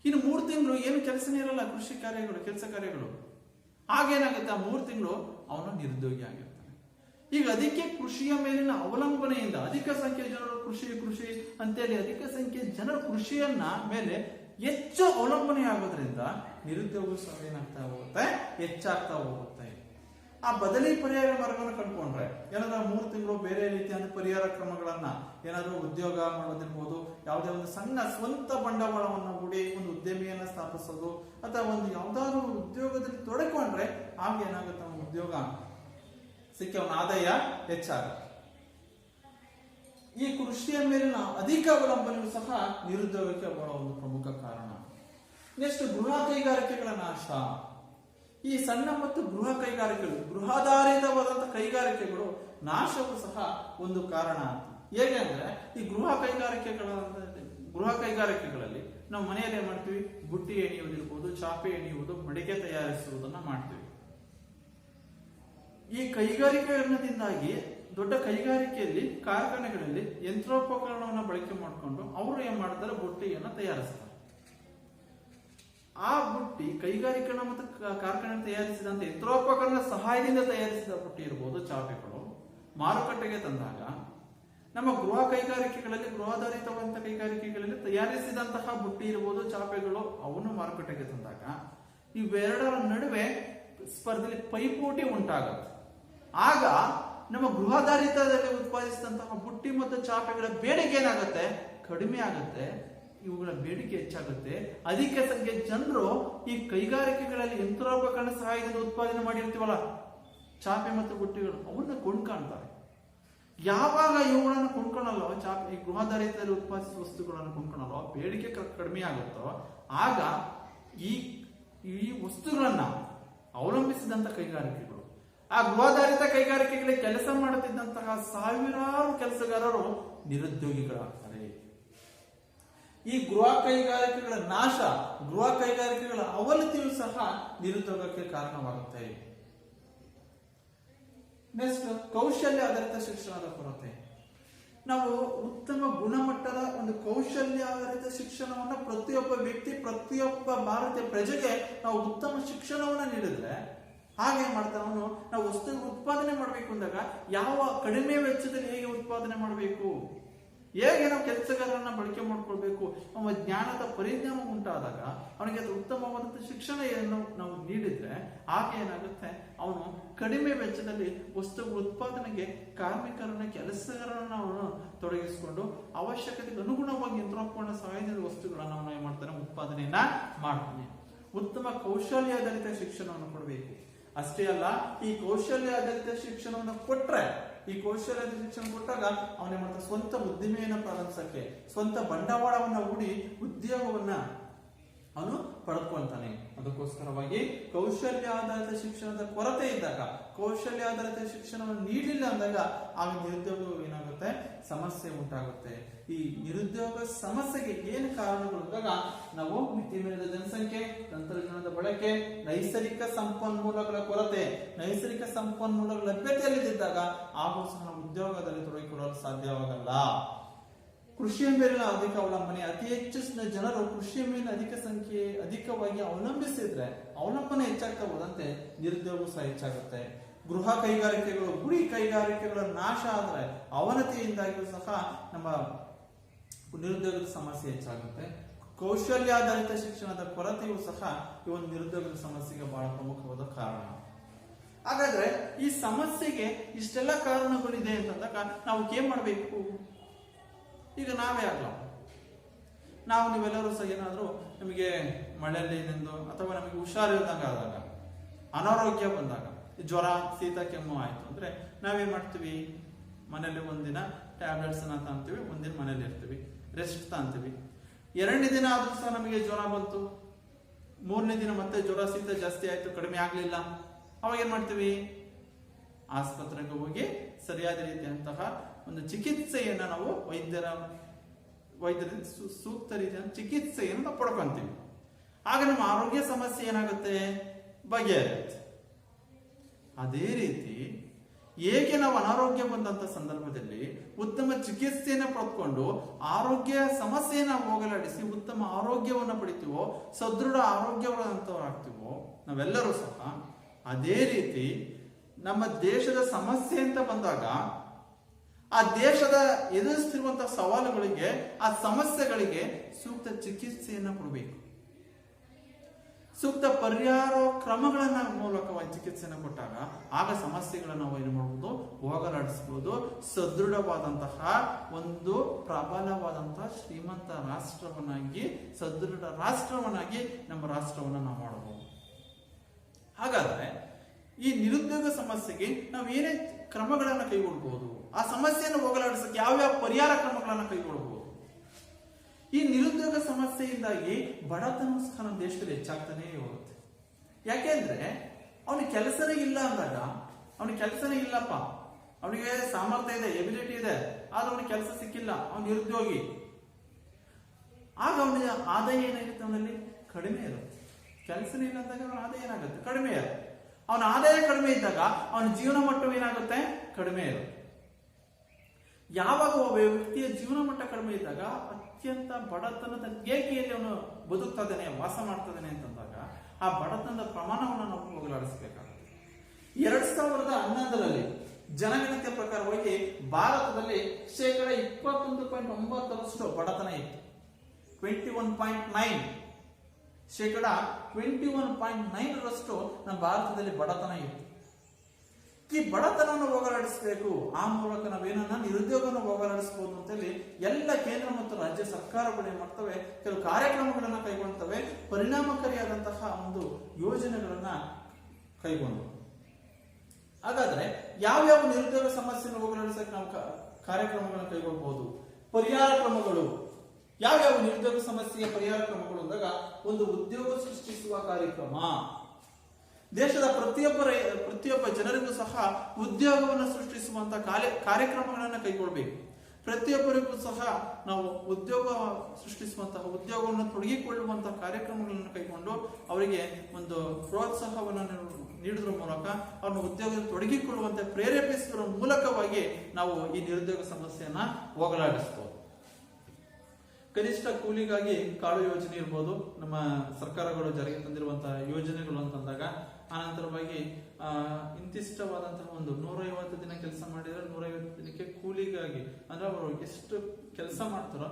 ಇನ್ನು 3 ತಿಂಗಳು ಏನು ಕೆಲಸನೇ ಇರಲ್ಲ, ಕೃಷಿ ಕಾರ್ಯಗಳು, ಕೆಲಸ ಕಾರ್ಯಗಳು. ಆಗೇನಾಗುತ್ತೆ, ಆ 3 ತಿಂಗಳು ಅವನು ನಿರುದ್ಯೋಗಿ ಆಗಿರ್ತಾನೆ. ಈಗ ಅದಕ್ಕೆ ಕೃಷಿಯ ಮೇಲಿನ ಅವಲಂಬನೆಯಿಂದ ಅಧಿಕ ಸಂಖ್ಯೆಯ ಜನರು ಕೃಷಿ ಅಂತೇಳಿ ಅಧಿಕ ಸಂಖ್ಯೆಯ ಜನರು ಕೃಷಿಯನ್ನ ಮೇಲೆ ಹೆಚ್ಚು ಅವಲಂಬನೆ ಆಗೋದ್ರಿಂದ ನಿರುದ್ಯೋಗ ಸಹ ಏನಾಗ್ತಾ ಹೋಗುತ್ತೆ, ಹೆಚ್ಚಾಗ್ತಾ ಹೋಗುತ್ತೆ. ಆ ಬದಲಿ ಪರ್ಯಾಯ ಮಾರ್ಗವನ್ನು ಕಂಡುಕೊಂಡ್ರೆ ಏನಾದ್ರೂ 3 ತಿಂಗಳು ಬೇರೆ ರೀತಿಯಾದ ಪರಿಹಾರ ಕ್ರಮಗಳನ್ನ, ಏನಾದ್ರೂ ಉದ್ಯೋಗ ಮಾಡೋದಿರ್ಬೋದು, ಯಾವುದೇ ಒಂದು ಸಣ್ಣ ಸ್ವಂತ ಬಂಡವಾಳವನ್ನು ಹೂಡಿ ಒಂದು ಉದ್ಯಮಿಯನ್ನ ಸ್ಥಾಪಿಸೋದು, ಅಥವಾ ಒಂದು ಯಾವ್ದಾದ್ರು ಉದ್ಯೋಗದಲ್ಲಿ ತೊಡಕೊಂಡ್ರೆ ಆಗ ಏನಾಗುತ್ತೆ, ಅವನ ಉದ್ಯೋಗ ಸಿಕ್ಕಿ ಅವನ ಆದಾಯ ಹೆಚ್ಚಾಗುತ್ತೆ. ಈ ಕೃಷಿಯ ಮೇಲಿನ ಅಧಿಕ ಅವಲಂಬನೆಯೂ ಸಹ ನಿರುದ್ಯೋಗಕ್ಕೆ ಬಹಳ ಒಂದು ಪ್ರಮುಖ ಕಾರಣ. ನೆಕ್ಸ್ಟ್, ಗೃಹ ಕೈಗಾರಿಕೆಗಳ ನಾಶ. ಈ ಸಣ್ಣ ಮತ್ತು ಗೃಹ ಕೈಗಾರಿಕೆಗಳು, ಗೃಹಾಧಾರಿತವಾದಂತಹ ಕೈಗಾರಿಕೆಗಳು ನಾಶವೂ ಸಹ ಒಂದು ಕಾರಣ. ಹೇಗೆ ಅಂದ್ರೆ, ಈ ಗೃಹ ಕೈಗಾರಿಕೆಗಳಲ್ಲಿ ನಾವು ಮನೆಯಲ್ಲಿ ಏನ್ ಮಾಡ್ತೀವಿ, ಬುಟ್ಟಿ ಎಣಿಯುವುದಿರ್ಬೋದು, ಚಾಪೆ ಎಣಿಯುವುದು, ಮಡಿಕೆ ತಯಾರಿಸುವುದನ್ನ ಮಾಡ್ತೀವಿ. ಈ ಕೈಗಾರಿಕೆಗಳಿಂದಾಗಿ ದೊಡ್ಡ ಕೈಗಾರಿಕೆಯಲ್ಲಿ, ಕಾರ್ಖಾನೆಗಳಲ್ಲಿ ಯಂತ್ರೋಪಕರಣವನ್ನು ಬಳಕೆ ಮಾಡಿಕೊಂಡು ಅವರು ಏನ್ ಮಾಡ್ತಾರೆ, ಬುಟ್ಟಿಯನ್ನ ತಯಾರಿಸ್ತಾರೆ. ಆ ಬುಟ್ಟಿ ಕೈಗಾರಿಕರಣ ಮತ್ತು ಕಾರ್ಖಾನೆ ತಯಾರಿಸಿದಂತ ಯಂತ್ರೋಪಕರಣ ಸಹಾಯದಿಂದ ತಯಾರಿಸಿದ ಬುಟ್ಟಿ ಇರಬಹುದು, ಚಾಪೆಗಳು ಮಾರುಕಟ್ಟೆಗೆ ತಂದಾಗ, ನಮ್ಮ ಗೃಹ ಕೈಗಾರಿಕೆಗಳಲ್ಲಿ, ಗೃಹಾಧಾರಿತವಾದಂತಹ ಕೈಗಾರಿಕೆಗಳಲ್ಲಿ ತಯಾರಿಸಿದಂತಹ ಬುಟ್ಟಿ ಇರಬಹುದು, ಚಾಪೆಗಳು ಅವನ್ನು ಮಾರುಕಟ್ಟೆಗೆ ತಂದಾಗ ಇವೆರಡರ ನಡುವೆ ಸ್ಪರ್ಧೆಯಲ್ಲಿ ಪೈಪೋಟಿ ಉಂಟಾಗುತ್ತೆ. ಆಗ ನಮ್ಮ ಗೃಹಾಧಾರಿತದಲ್ಲಿ ಉತ್ಪಾದಿಸಿದಂತಹ ಬುಟ್ಟಿ ಮತ್ತು ಚಾಪೆಗಳ ಬೇಡಿಕೆ ಏನಾಗುತ್ತೆ, ಕಡಿಮೆ ಆಗುತ್ತೆ. ಇವುಗಳ ಬೇಡಿಕೆ ಹೆಚ್ಚಾಗುತ್ತೆ. ಅಧಿಕ ಸಂಖ್ಯೆಯ ಜನರು ಈ ಕೈಗಾರಿಕೆಗಳಲ್ಲಿ ಯಂತ್ರೋಪಕರಣ ಸಹಾಯದಿಂದ ಉತ್ಪಾದನೆ ಮಾಡಿರ್ತೀವಲ್ಲ ಚಾಪೆ ಮತ್ತು ಬುಟ್ಟಿಗಳು, ಅವನ್ನ ಕೊಂಡ್ಕೊಳ್ತಾರೆ. ಯಾವಾಗ ಇವುಗಳನ್ನು ಕೊಂಡ್ಕೊಳಲ್ವ, ಚಾಪೆ ಈ ಗೃಹಾಧಾರಿತದಲ್ಲಿ ಉತ್ಪಾದಿಸಿದ ವಸ್ತುಗಳನ್ನು ಕೊಂಡ್ಕೊಳಲ್ವ, ಬೇಡಿಕೆ ಕಡಿಮೆ ಆಗುತ್ತೋ ಆಗ ಈ ವಸ್ತುಗಳನ್ನ ಅವಲಂಬಿಸಿದಂತ ಕೈಗಾರಿಕೆಗಳು, ಆ ಗೃಹಾಧಾರಿತ ಕೈಗಾರಿಕೆಗಳಿಗೆ ಕೆಲಸ ಮಾಡುತ್ತಿದ್ದಂತಹ ಸಾವಿರಾರು ಕೆಲಸಗಾರರು ನಿರುದ್ಯೋಗಿಗಳಾಗ್ತಾರೆ. ಈ ಗೃಹ ಕೈಗಾರಿಕೆಗಳ ನಾಶ, ಗೃಹ ಕೈಗಾರಿಕೆಗಳ ಅವನತಿಯು ಸಹ ನಿರುದ್ಯೋಗಕ್ಕೆ ಕಾರಣವಾಗುತ್ತೆ. ನೆಕ್ಸ್ಟ್, ಕೌಶಲ್ಯ ಆಧಾರಿತ ಶಿಕ್ಷಣದ ಕೊರತೆ. ನಾವು ಉತ್ತಮ ಗುಣಮಟ್ಟದ ಒಂದು ಕೌಶಲ್ಯ ಆಧಾರಿತ ಶಿಕ್ಷಣವನ್ನ ಪ್ರತಿಯೊಬ್ಬ ವ್ಯಕ್ತಿ, ಪ್ರತಿಯೊಬ್ಬ ಭಾರತೀಯ ಪ್ರಜೆಗೆ ನಾವು ಉತ್ತಮ ಶಿಕ್ಷಣವನ್ನ ನೀಡಿದ್ರೆ ಹಾಗೆ ಮಾಡ್ತಾನೆ ಅವನು. ನಾವು ವಸ್ತು ಉತ್ಪಾದನೆ ಮಾಡಬೇಕು ಅಂದಾಗ ಯಾವ ಕಡಿಮೆ ವೆಚ್ಚದಲ್ಲಿ ಹೇಗೆ ಉತ್ಪಾದನೆ ಮಾಡಬೇಕು, ಹೇಗೆ ನಾವು ಕೆಲಸಗಾರರನ್ನ ಬಳಕೆ ಮಾಡ್ಕೊಳ್ಬೇಕು, ಅವನ ಜ್ಞಾನದ ಪರಿಜ್ಞಾನ ಉಂಟಾದಾಗ ಅವನಿಗೆ ಉತ್ತಮವಾದಂತಹ ಶಿಕ್ಷಣ ನಾವು ನೀಡಿದ್ರೆ ಆಗ ಏನಾಗುತ್ತೆ, ಅವನು ಕಡಿಮೆ ವೆಚ್ಚದಲ್ಲಿ ವಸ್ತುಗಳ ಉತ್ಪಾದನೆಗೆ ಕಾರ್ಮಿಕರನ್ನ, ಕೆಲಸಗಾರರನ್ನ ಅವನು ತೊಡಗಿಸಿಕೊಂಡು ಅವಶ್ಯಕತೆಗೆ ಅನುಗುಣವಾಗಿ ಯಂತ್ರೋಪಕರಣ ಸಹಾಯದಿಂದ ವಸ್ತುಗಳನ್ನ ಅವನು ಏನ್ ಮಾಡ್ತಾನೆ, ಉತ್ಪಾದನೆಯನ್ನ ಮಾಡ್ತಾನೆ. ಉತ್ತಮ ಕೌಶಲ್ಯಾಧಾರಿತ ಶಿಕ್ಷಣವನ್ನು ಕೊಡಬೇಕು. ಅಷ್ಟೇ ಅಲ್ಲ, ಈ ಕೌಶಲ್ಯಾಧಾರಿತ ಶಿಕ್ಷಣವನ್ನು ಕೊಟ್ರೆ, ಈ ಕೌಶಲ್ಯದ ಶಿಕ್ಷಣ ಕೊಟ್ಟಾಗ ಅವನೇ ಮಾಡ್ತಾನೆ, ಸ್ವಂತ ಉದ್ದಿಮೆಯನ್ನ ಪ್ರಾರಂಭಿಸಕ್ಕೆ, ಸ್ವಂತ ಬಂಡವಾಳವನ್ನ ಹೂಡಿ ಉದ್ಯೋಗವನ್ನ ಅವನು ಪಡ್ಕೊಳ್ತಾನೆ. ಅದಕ್ಕೋಸ್ಕರವಾಗಿ ಕೌಶಲ್ಯಾಧಾರಿತ ಶಿಕ್ಷಣದ ಕೊರತೆ ಇದ್ದಾಗ, ಕೌಶಲ್ಯಾಧಾರಿತ ಶಿಕ್ಷಣವನ್ನು ನೀಡಲಿಲ್ಲ ಅಂದಾಗ ಆಗ ನಿರುದ್ಯೋಗ ಏನಾಗುತ್ತೆ, ಸಮಸ್ಯೆ ಉಂಟಾಗುತ್ತೆ. ಈ ನಿರುದ್ಯೋಗ ಸಮಸ್ಯೆಗೆ ಏನು ಕಾರಣಗಳು ಅಂದಾಗ ನಾವು ಮಿತಿ ಮೀರಿದ ಜನಸಂಖ್ಯೆ, ತಂತ್ರಜ್ಞಾನದ ಬಳಕೆ, ನೈಸರ್ಗಿಕ ಸಂಪನ್ಮೂಲಗಳ ಕೊರತೆ, ನೈಸರ್ಗಿಕ ಸಂಪನ್ಮೂಲಗಳ ಲಭ್ಯತೆಯಲ್ಲಿದ್ದಾಗ ಹಾಗೂ ಸಹ ಉದ್ಯೋಗದಲ್ಲಿ ತೊಡಗಿಕೊಳ್ಳಲು ಸಾಧ್ಯವಾಗಲ್ಲ. ಕೃಷಿಯ ಮೇಲಿನ ಅಧಿಕ ಅವಲಂಬನೆ, ಅತಿ ಹೆಚ್ಚು ಜನರು ಕೃಷಿಯ ಮೇಲಿನ ಅಧಿಕವಾಗಿ ಅವಲಂಬಿಸಿದ್ರೆ ಅವಲಂಬನೆ ಹೆಚ್ಚಾಗ್ತಾ ಹೋದಂತೆ ನಿರುದ್ಯೋಗ ಸಹ ಹೆಚ್ಚಾಗುತ್ತೆ. ಗೃಹ ಕೈಗಾರಿಕೆಗಳು, ಗುಡಿ ಕೈಗಾರಿಕೆಗಳ ನಾಶ ಆದ್ರೆ ಅವನತಿಯಿಂದಾಗಿಯೂ ಸಹ ನಮ್ಮ ನಿರುದ್ಯೋಗದ ಸಮಸ್ಯೆ ಹೆಚ್ಚಾಗುತ್ತೆ. ಕೌಶಲ್ಯಾಧಾರಿತ ಶಿಕ್ಷಣದ ಕೊರತೆಯೂ ಸಹ ಈ ಒಂದು ನಿರುದ್ಯೋಗದ ಸಮಸ್ಯೆಗೆ ಬಹಳ ಪ್ರಮುಖವಾದ ಕಾರಣ. ಹಾಗಾದ್ರೆ ಈ ಸಮಸ್ಯೆಗೆ ಇಷ್ಟೆಲ್ಲ ಕಾರಣಗಳಿದೆ ಅಂತಂದಾಗ ನಾವು ಏನ್ ಮಾಡ್ಬೇಕು? ಈಗ ನಾವೇ ಆಗಲ್ಲ, ನಾವು ನೀವೆಲ್ಲರೂ ಸಹ ಏನಾದ್ರೂ ನಮಗೆ ಮಳೆಯಲ್ಲಿ ನೆಂದು ಅಥವಾ ನಮಗೆ ಹುಷಾರಿಲ್ದಂಗ ಆದಾಗ, ಅನಾರೋಗ್ಯ ಬಂದಾಗ, ಜ್ವರ, ಶೀತ, ಕೆಮ್ಮು ಆಯ್ತು ಅಂದ್ರೆ ನಾವೇನ್ ಮಾಡ್ತೀವಿ? ಮನೇಲಿ ಒಂದಿನ ಟ್ಯಾಬ್ಲೆಟ್ಸ್ ಅನ್ನ ತಾಂತೀವಿ, ಒಂದಿನ ಮನೇಲಿ ಇರ್ತೀವಿ, ರೆಸ್ಟ್ ತಾಂತೀವಿ. 2ನೇ ದಿನ ಆದ್ರೂ ಸಹ ನಮಗೆ ಜ್ವರ ಬಂತು, 3ನೇ ದಿನ ಮತ್ತೆ ಜ್ವರ, ಶೀತ ಜಾಸ್ತಿ ಆಯ್ತು, ಕಡಿಮೆ ಆಗ್ಲಿಲ್ಲ, ಅವಾಗ ಏನ್ ಮಾಡ್ತೀವಿ? ಆಸ್ಪತ್ರೆಗೆ ಹೋಗಿ ಸರಿಯಾದ ರೀತಿಯಂತಹ ಒಂದು ಚಿಕಿತ್ಸೆಯನ್ನ ನಾವು ವೈದ್ಯರಿಂದ ಸೂಕ್ತ ರೀತಿಯ ಚಿಕಿತ್ಸೆಯನ್ನು ನಾವು ಪಡ್ಕೊಂತೀವಿ. ಆಗ ನಮ್ಮ ಆರೋಗ್ಯ ಸಮಸ್ಯೆ ಏನಾಗುತ್ತೆ? ಬಗೆಹರುತ್ತೆ. ಅದೇ ರೀತಿ ಹೇಗೆ ನಾವು ಅನಾರೋಗ್ಯ ಬಂದಂತ ಸಂದರ್ಭದಲ್ಲಿ ಉತ್ತಮ ಚಿಕಿತ್ಸೆಯನ್ನು ಪಡೆದುಕೊಂಡು ಆರೋಗ್ಯ ಸಮಸ್ಯೆಯನ್ನು ಹೋಗಲಾಡಿಸಿ ಉತ್ತಮ ಆರೋಗ್ಯವನ್ನು ಪಡಿತೀವೋ, ಸದೃಢ ಆರೋಗ್ಯವಂತರಾಗ್ತೀವೋ ನಾವೆಲ್ಲರೂ ಸಹ, ಅದೇ ರೀತಿ ನಮ್ಮ ದೇಶದ ಸಮಸ್ಯೆ ಅಂತ ಬಂದಾಗ ಆ ದೇಶದ ಎದುರಿಸ್ತಿರುವಂತಹ ಸವಾಲುಗಳಿಗೆ, ಆ ಸಮಸ್ಯೆಗಳಿಗೆ ಸೂಕ್ತ ಚಿಕಿತ್ಸೆಯನ್ನು ಕೊಡಬೇಕು. ಸೂಕ್ತ ಪರಿಹಾರ ಕ್ರಮಗಳನ್ನ ಮೂಲಕವಾಗಿ ಚಿಕಿತ್ಸೆಯನ್ನು ಕೊಟ್ಟಾಗ ಆಗ ಸಮಸ್ಯೆಗಳನ್ನು ನಾವು ಏನು ಮಾಡಬಹುದು, ಹೋಗಲಾಡಿಸಬಹುದು. ಸದೃಢವಾದಂತಹ ಒಂದು ಪ್ರಬಲವಾದಂತಹ ಶ್ರೀಮಂತ ರಾಷ್ಟ್ರವನ್ನಾಗಿ, ಸದೃಢ ರಾಷ್ಟ್ರವನ್ನಾಗಿ ನಮ್ಮ ರಾಷ್ಟ್ರವನ್ನು ನಾವು ಮಾಡಬಹುದು. ಹಾಗಾದ್ರೆ ಈ ನಿರುದ್ಯೋಗ ಸಮಸ್ಯೆಗೆ ನಾವು ಏನೇ ಕ್ರಮಗಳನ್ನು ಕೈಗೊಳ್ಳಬಹುದು, ಆ ಸಮಸ್ಯೆಯನ್ನು ಹೋಗಲಾಡಿಸಕ್ಕೆ ಯಾವ್ಯಾವ ಪರಿಹಾರ ಕ್ರಮಗಳನ್ನು ಕೈಗೊಳ್ಳಬಹುದು. ಈ ನಿರುದ್ಯೋಗ ಸಮಸ್ಯೆಯಿಂದಾಗಿ ಬಡತನ ಸಹ ನಮ್ಮ ದೇಶದಲ್ಲಿ ಹೆಚ್ಚಾಗ್ತಾನೆ ಹೋಗುತ್ತೆ. ಯಾಕೆಂದ್ರೆ ಅವನಿಗೆ ಕೆಲಸನೇ ಇಲ್ಲ ಅಂದಾಗ, ಅವನಿಗೆ ಕೆಲಸನೇ ಇಲ್ಲಪ್ಪ, ಅವನಿಗೆ ಸಾಮರ್ಥ್ಯ ಇದೆ, ಎಬಿಲಿಟಿ ಇದೆ, ಆದ್ರೆ ಅವನಿಗೆ ಕೆಲಸ ಸಿಕ್ಕಿಲ್ಲ, ಅವನು ನಿರುದ್ಯೋಗಿ. ಆಗ ಅವನಿಗೆ ಆದಾಯ ಏನಾಗುತ್ತೆ, ಅವನಲ್ಲಿ ಕಡಿಮೆ ಇರುತ್ತೆ. ಕೆಲಸನೇ ಇಲ್ಲ ಅಂದಾಗ ಅವನ ಆದಾಯ ಏನಾಗುತ್ತೆ, ಕಡಿಮೆ ಇರುತ್ತೆ. ಅವನ ಆದಾಯ ಕಡಿಮೆ ಇದ್ದಾಗ ಅವನ ಜೀವನ ಮಟ್ಟ ಏನಾಗುತ್ತೆ, ಕಡಿಮೆ ಇರುತ್ತೆ. ಯಾವಾಗ ಒಬ್ಬ ವ್ಯಕ್ತಿಯ ಜೀವನ ಮಟ್ಟ ಕಡಿಮೆ ಇದ್ದಾಗ ಅತ್ಯಂತ ಬಡತನದ ರೇಖೆಯಲ್ಲಿ ಅವನು ಬದುಕ್ತಾ ಇದ್ದಾನೆ, ವಾಸ ಮಾಡ್ತಾ ಇದ್ದಾನೆ ಅಂತಂದಾಗ ಆ ಬಡತನದ ಪ್ರಮಾಣವನ್ನು ನಾವು ಹೋಗಲಾಡಿಸಬೇಕಾಗುತ್ತೆ. 2011ರಲ್ಲಿ ಜನಗಣತಿಯ ಪ್ರಕಾರವಾಗಿ ಭಾರತದಲ್ಲಿ 21.9% ಬಡತನ ಇತ್ತು. 21.9 21.9% ನಮ್ಮ ಭಾರತದಲ್ಲಿ ಬಡತನ ಇತ್ತು. ಈ ಬಡತನವನ್ನು ಹೋಗಲಾಡಿಸಬೇಕು. ಆ ಮೂಲಕ ನಾವೇನನ್ನ ನಿರುದ್ಯೋಗವನ್ನು ಹೋಗಲಾಡಿಸಬಹುದು ಅಂತೇಳಿ ಎಲ್ಲ ಕೇಂದ್ರ ಮತ್ತು ರಾಜ್ಯ ಸರ್ಕಾರಗಳು ಏನ್ ಮಾಡ್ತವೆ, ಕೆಲವು ಕಾರ್ಯಕ್ರಮಗಳನ್ನ ಕೈಗೊಳ್ತವೆ, ಪರಿಣಾಮಕಾರಿಯಾದಂತಹ ಒಂದು ಯೋಜನೆಗಳನ್ನ ಕೈಗೊಂಡು. ಹಾಗಾದ್ರೆ ಯಾವ್ಯಾವ ನಿರುದ್ಯೋಗ ಸಮಸ್ಯೆಯನ್ನು ಹೋಗಲಾಡಿಸಕ್ಕೆ ನಾವು ಕಾರ್ಯಕ್ರಮಗಳನ್ನು ಕೈಗೊಳ್ಳಬಹುದು, ಪರಿಹಾರ ಕ್ರಮಗಳು ಯಾವ್ಯಾವ ನಿರುದ್ಯೋಗ ಸಮಸ್ಯೆಯ ಪರಿಹಾರ ಕ್ರಮಗಳು ಅಂದಾಗ, ಒಂದು ಉದ್ಯೋಗ ಸೃಷ್ಟಿಸುವ ಕಾರ್ಯಕ್ರಮ. ದೇಶದ ಪ್ರತಿಯೊಬ್ಬ ಜನರಿಗೂ ಸಹ ಉದ್ಯೋಗವನ್ನು ಸೃಷ್ಟಿಸುವಂತಹ ಕಾರ್ಯಕ್ರಮಗಳನ್ನು ಕೈಗೊಳ್ಳಬೇಕು. ಪ್ರತಿಯೊಬ್ಬರಿಗೂ ಸಹ ನಾವು ಉದ್ಯೋಗ ಸೃಷ್ಟಿಸುವಂತಹ, ಉದ್ಯೋಗವನ್ನು ತೊಡಗಿಕೊಳ್ಳುವಂತಹ ಕಾರ್ಯಕ್ರಮಗಳನ್ನು ಕೈಗೊಂಡು ಅವರಿಗೆ ಒಂದು ಪ್ರೋತ್ಸಾಹವನ್ನು ನೀಡುವುದರ ಮೂಲಕ ಅವ್ರನ್ನ ಉದ್ಯೋಗದಲ್ಲಿ ತೊಡಗಿಕೊಳ್ಳುವಂತೆ ಪ್ರೇರೇಪಿಸುವ ಮೂಲಕವಾಗಿ ನಾವು ಈ ನಿರುದ್ಯೋಗ ಸಮಸ್ಯೆಯನ್ನ ಹೋಗಲಾಡಿಸಬಹುದು. ಕನಿಷ್ಠ ಕೂಲಿಗಾಗಿ ಕಾಳು ಯೋಜನೆ ಇರ್ಬೋದು, ನಮ್ಮ ಸರ್ಕಾರಗಳು ಜಾರಿಗೆ ತಂದಿರುವಂತಹ ಯೋಜನೆಗಳು ಅಂತಂದಾಗ, ಆನಂತರವಾಗಿ ಇಂತಿಷ್ಟವಾದಂತಹ ಒಂದು 150 ದಿನ ಕೆಲಸ ಮಾಡಿದ್ರೆ 150 ದಿನಕ್ಕೆ ಕೂಲಿಗಾಗಿ, ಅಂದ್ರೆ ಅವರು ಎಷ್ಟು ಕೆಲಸ ಮಾಡ್ತಾರೋ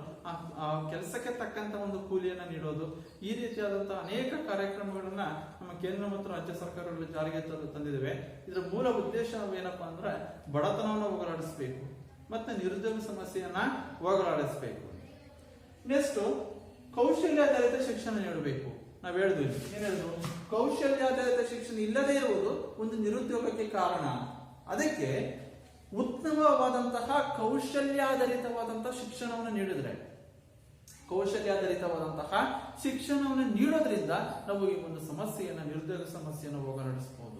ಆ ಕೆಲಸಕ್ಕೆ ತಕ್ಕಂತ ಒಂದು ಕೂಲಿಯನ್ನ ನೀಡೋದು, ಈ ರೀತಿಯಾದಂತಹ ಅನೇಕ ಕಾರ್ಯಕ್ರಮಗಳನ್ನ ನಮ್ಮ ಕೇಂದ್ರ ಮತ್ತು ರಾಜ್ಯ ಸರ್ಕಾರಗಳು ಜಾರಿಗೆ ತಂದಿದ್ದೇವೆ. ಇದರ ಮೂಲ ಉದ್ದೇಶ ಏನಪ್ಪಾ ಅಂದ್ರೆ ಬಡತನವನ್ನು ಹೋಗಲಾಡಿಸಬೇಕು ಮತ್ತೆ ನಿರುದ್ಯೋಗ ಸಮಸ್ಯೆಯನ್ನ ಹೋಗಲಾಡಿಸಬೇಕು. ನೆಕ್ಸ್ಟ್ ಕೌಶಲ್ಯಾಧಾರಿತ ಶಿಕ್ಷಣ ನೀಡಬೇಕು. ನಾವ್ ಹೇಳಿದ್ವಿ, ಏನ್ ಹೇಳಿದ್ರು, ಕೌಶಲ್ಯಾಧಾರಿತ ಶಿಕ್ಷಣ ಇಲ್ಲದೆ ಇರುವುದು ಒಂದು ನಿರುದ್ಯೋಗಕ್ಕೆ ಕಾರಣ. ಅದಕ್ಕೆ ಉತ್ತಮವಾದಂತಹ ಕೌಶಲ್ಯಾಧಾರಿತವಾದಂತಹ ಶಿಕ್ಷಣವನ್ನು ನೀಡಿದ್ರೆ, ಕೌಶಲ್ಯಾಧಾರಿತವಾದಂತಹ ಶಿಕ್ಷಣವನ್ನು ನೀಡೋದ್ರಿಂದ ನಾವು ಈ ಒಂದು ಸಮಸ್ಯೆಯನ್ನ, ನಿರುದ್ಯೋಗ ಸಮಸ್ಯೆಯನ್ನು ಹೋಗಲಾಡಿಸಬಹುದು.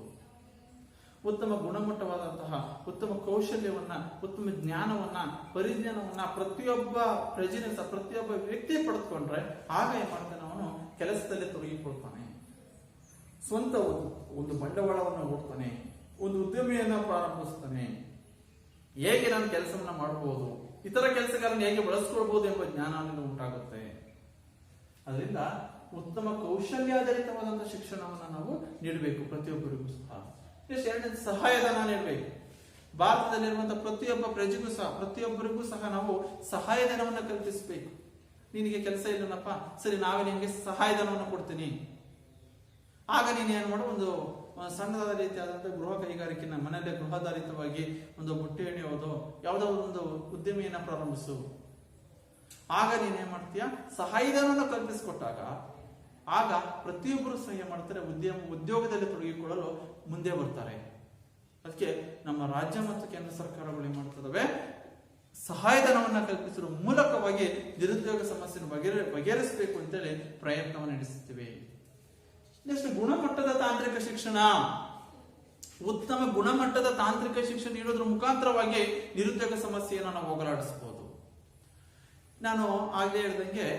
ಉತ್ತಮ ಗುಣಮಟ್ಟವಾದಂತಹ ಉತ್ತಮ ಕೌಶಲ್ಯವನ್ನ, ಉತ್ತಮ ಜ್ಞಾನವನ್ನ, ಪರಿಜ್ಞಾನವನ್ನ ಪ್ರತಿಯೊಬ್ಬ ಪ್ರತಿಯೊಬ್ಬ ವ್ಯಕ್ತಿ ಪಡೆದುಕೊಂಡ್ರೆ ಆಗ ಏನ್ ಮಾಡ್ತಾನೆ, ಅವನು ಕೆಲಸದಲ್ಲಿ ತೊಡಗಿಕೊಳ್ತಾನೆ, ಸ್ವಂತ ಒಂದು ಬಂಡವಾಳವನ್ನು ಹೂಡ್ತಾನೆ, ಒಂದು ಉದ್ಯಮಿಯನ್ನ ಪ್ರಾರಂಭಿಸ್ತಾನೆ. ಹೇಗೆ ನಾನು ಕೆಲಸವನ್ನ ಮಾಡಬಹುದು, ಇತರ ಕೆಲಸಗಾರನ ಹೇಗೆ ಬಳಸ್ಕೊಳ್ಬಹುದು ಎಂಬ ಜ್ಞಾನ ಉಂಟಾಗುತ್ತೆ. ಅದರಿಂದ ಉತ್ತಮ ಕೌಶಲ್ಯಾಧಾರಿತವಾದಂತಹ ಶಿಕ್ಷಣವನ್ನ ನಾವು ನೀಡಬೇಕು ಪ್ರತಿಯೊಬ್ಬರಿಗೂ ಸಹ. ಎರಡನೇ ಸಹಾಯಧನ ನೀಡಬೇಕು. ಭಾರತದಲ್ಲಿರುವಂತಹ ಪ್ರತಿಯೊಬ್ಬ ಪ್ರಜೆಗೂ ಸಹ, ಪ್ರತಿಯೊಬ್ಬರಿಗೂ ಸಹ ನಾವು ಸಹಾಯಧನವನ್ನು ಕಲ್ಪಿಸಬೇಕು. ನಿನಗೆ ಕೆಲಸ ಇಲ್ಲನಪ್ಪ, ಸರಿ ನಾವೇ ನಿನಗೆ ಸಹಾಯಧನವನ್ನು ಕೊಡ್ತೀನಿ. ಆಗ ನೀನು ಏನ್ ಮಾಡು, ಒಂದು ಸಣ್ಣದಾದ ರೀತಿಯಾದಂತಹ ಗೃಹ ಕೈಗಾರಿಕೆನ ಮನೆಯಲ್ಲೇ ಗೃಹಾಧಾರಿತವಾಗಿ ಒಂದು ಬುಟ್ಟಿ ಎಣೆಯೋದು, ಯಾವುದೋ ಒಂದು ಉದ್ಯಮಿಯನ್ನ ಪ್ರಾರಂಭಿಸು. ಆಗ ನೀನೇನ್ ಮಾಡ್ತೀಯ, ಸಹಾಯಧನವನ್ನು ಕಲ್ಪಿಸಿಕೊಟ್ಟಾಗ ಆಗ ಪ್ರತಿಯೊಬ್ಬರು ಸಹ ಏನ್ ಮಾಡ್ತಾರೆ, ಉದ್ಯೋಗದಲ್ಲಿ ತೊಡಗಿಕೊಳ್ಳಲು ಮುಂದೆ ಬರ್ತಾರೆ. ಅದಕ್ಕೆ ನಮ್ಮ ರಾಜ್ಯ ಮತ್ತು ಕೇಂದ್ರ ಸರ್ಕಾರಗಳು ಏನ್ ಮಾಡ್ತದವೆ, ಸಹಾಯಧನವನ್ನ ಕಲ್ಪಿಸುವ ಮೂಲಕವಾಗಿ ನಿರುದ್ಯೋಗ ಸಮಸ್ಯೆಯನ್ನು ಬಗೆಹರಿಸಬೇಕು ಅಂತೇಳಿ ಪ್ರಯತ್ನವನ್ನು ನಡೆಸುತ್ತಿವೆ. ನೆಕ್ಸ್ಟ್ ಗುಣಮಟ್ಟದ ತಾಂತ್ರಿಕ ಶಿಕ್ಷಣ. ಉತ್ತಮ ಗುಣಮಟ್ಟದ ತಾಂತ್ರಿಕ ಶಿಕ್ಷಣ ನೀಡೋದ್ರ ಮುಖಾಂತರವಾಗಿ ನಿರುದ್ಯೋಗ ಸಮಸ್ಯೆಯನ್ನು ನಾವು ಹೋಗಲಾಡಿಸಬಹುದು. ನಾನು ಆಗಲೇ ಹೇಳಿದಂಗೆ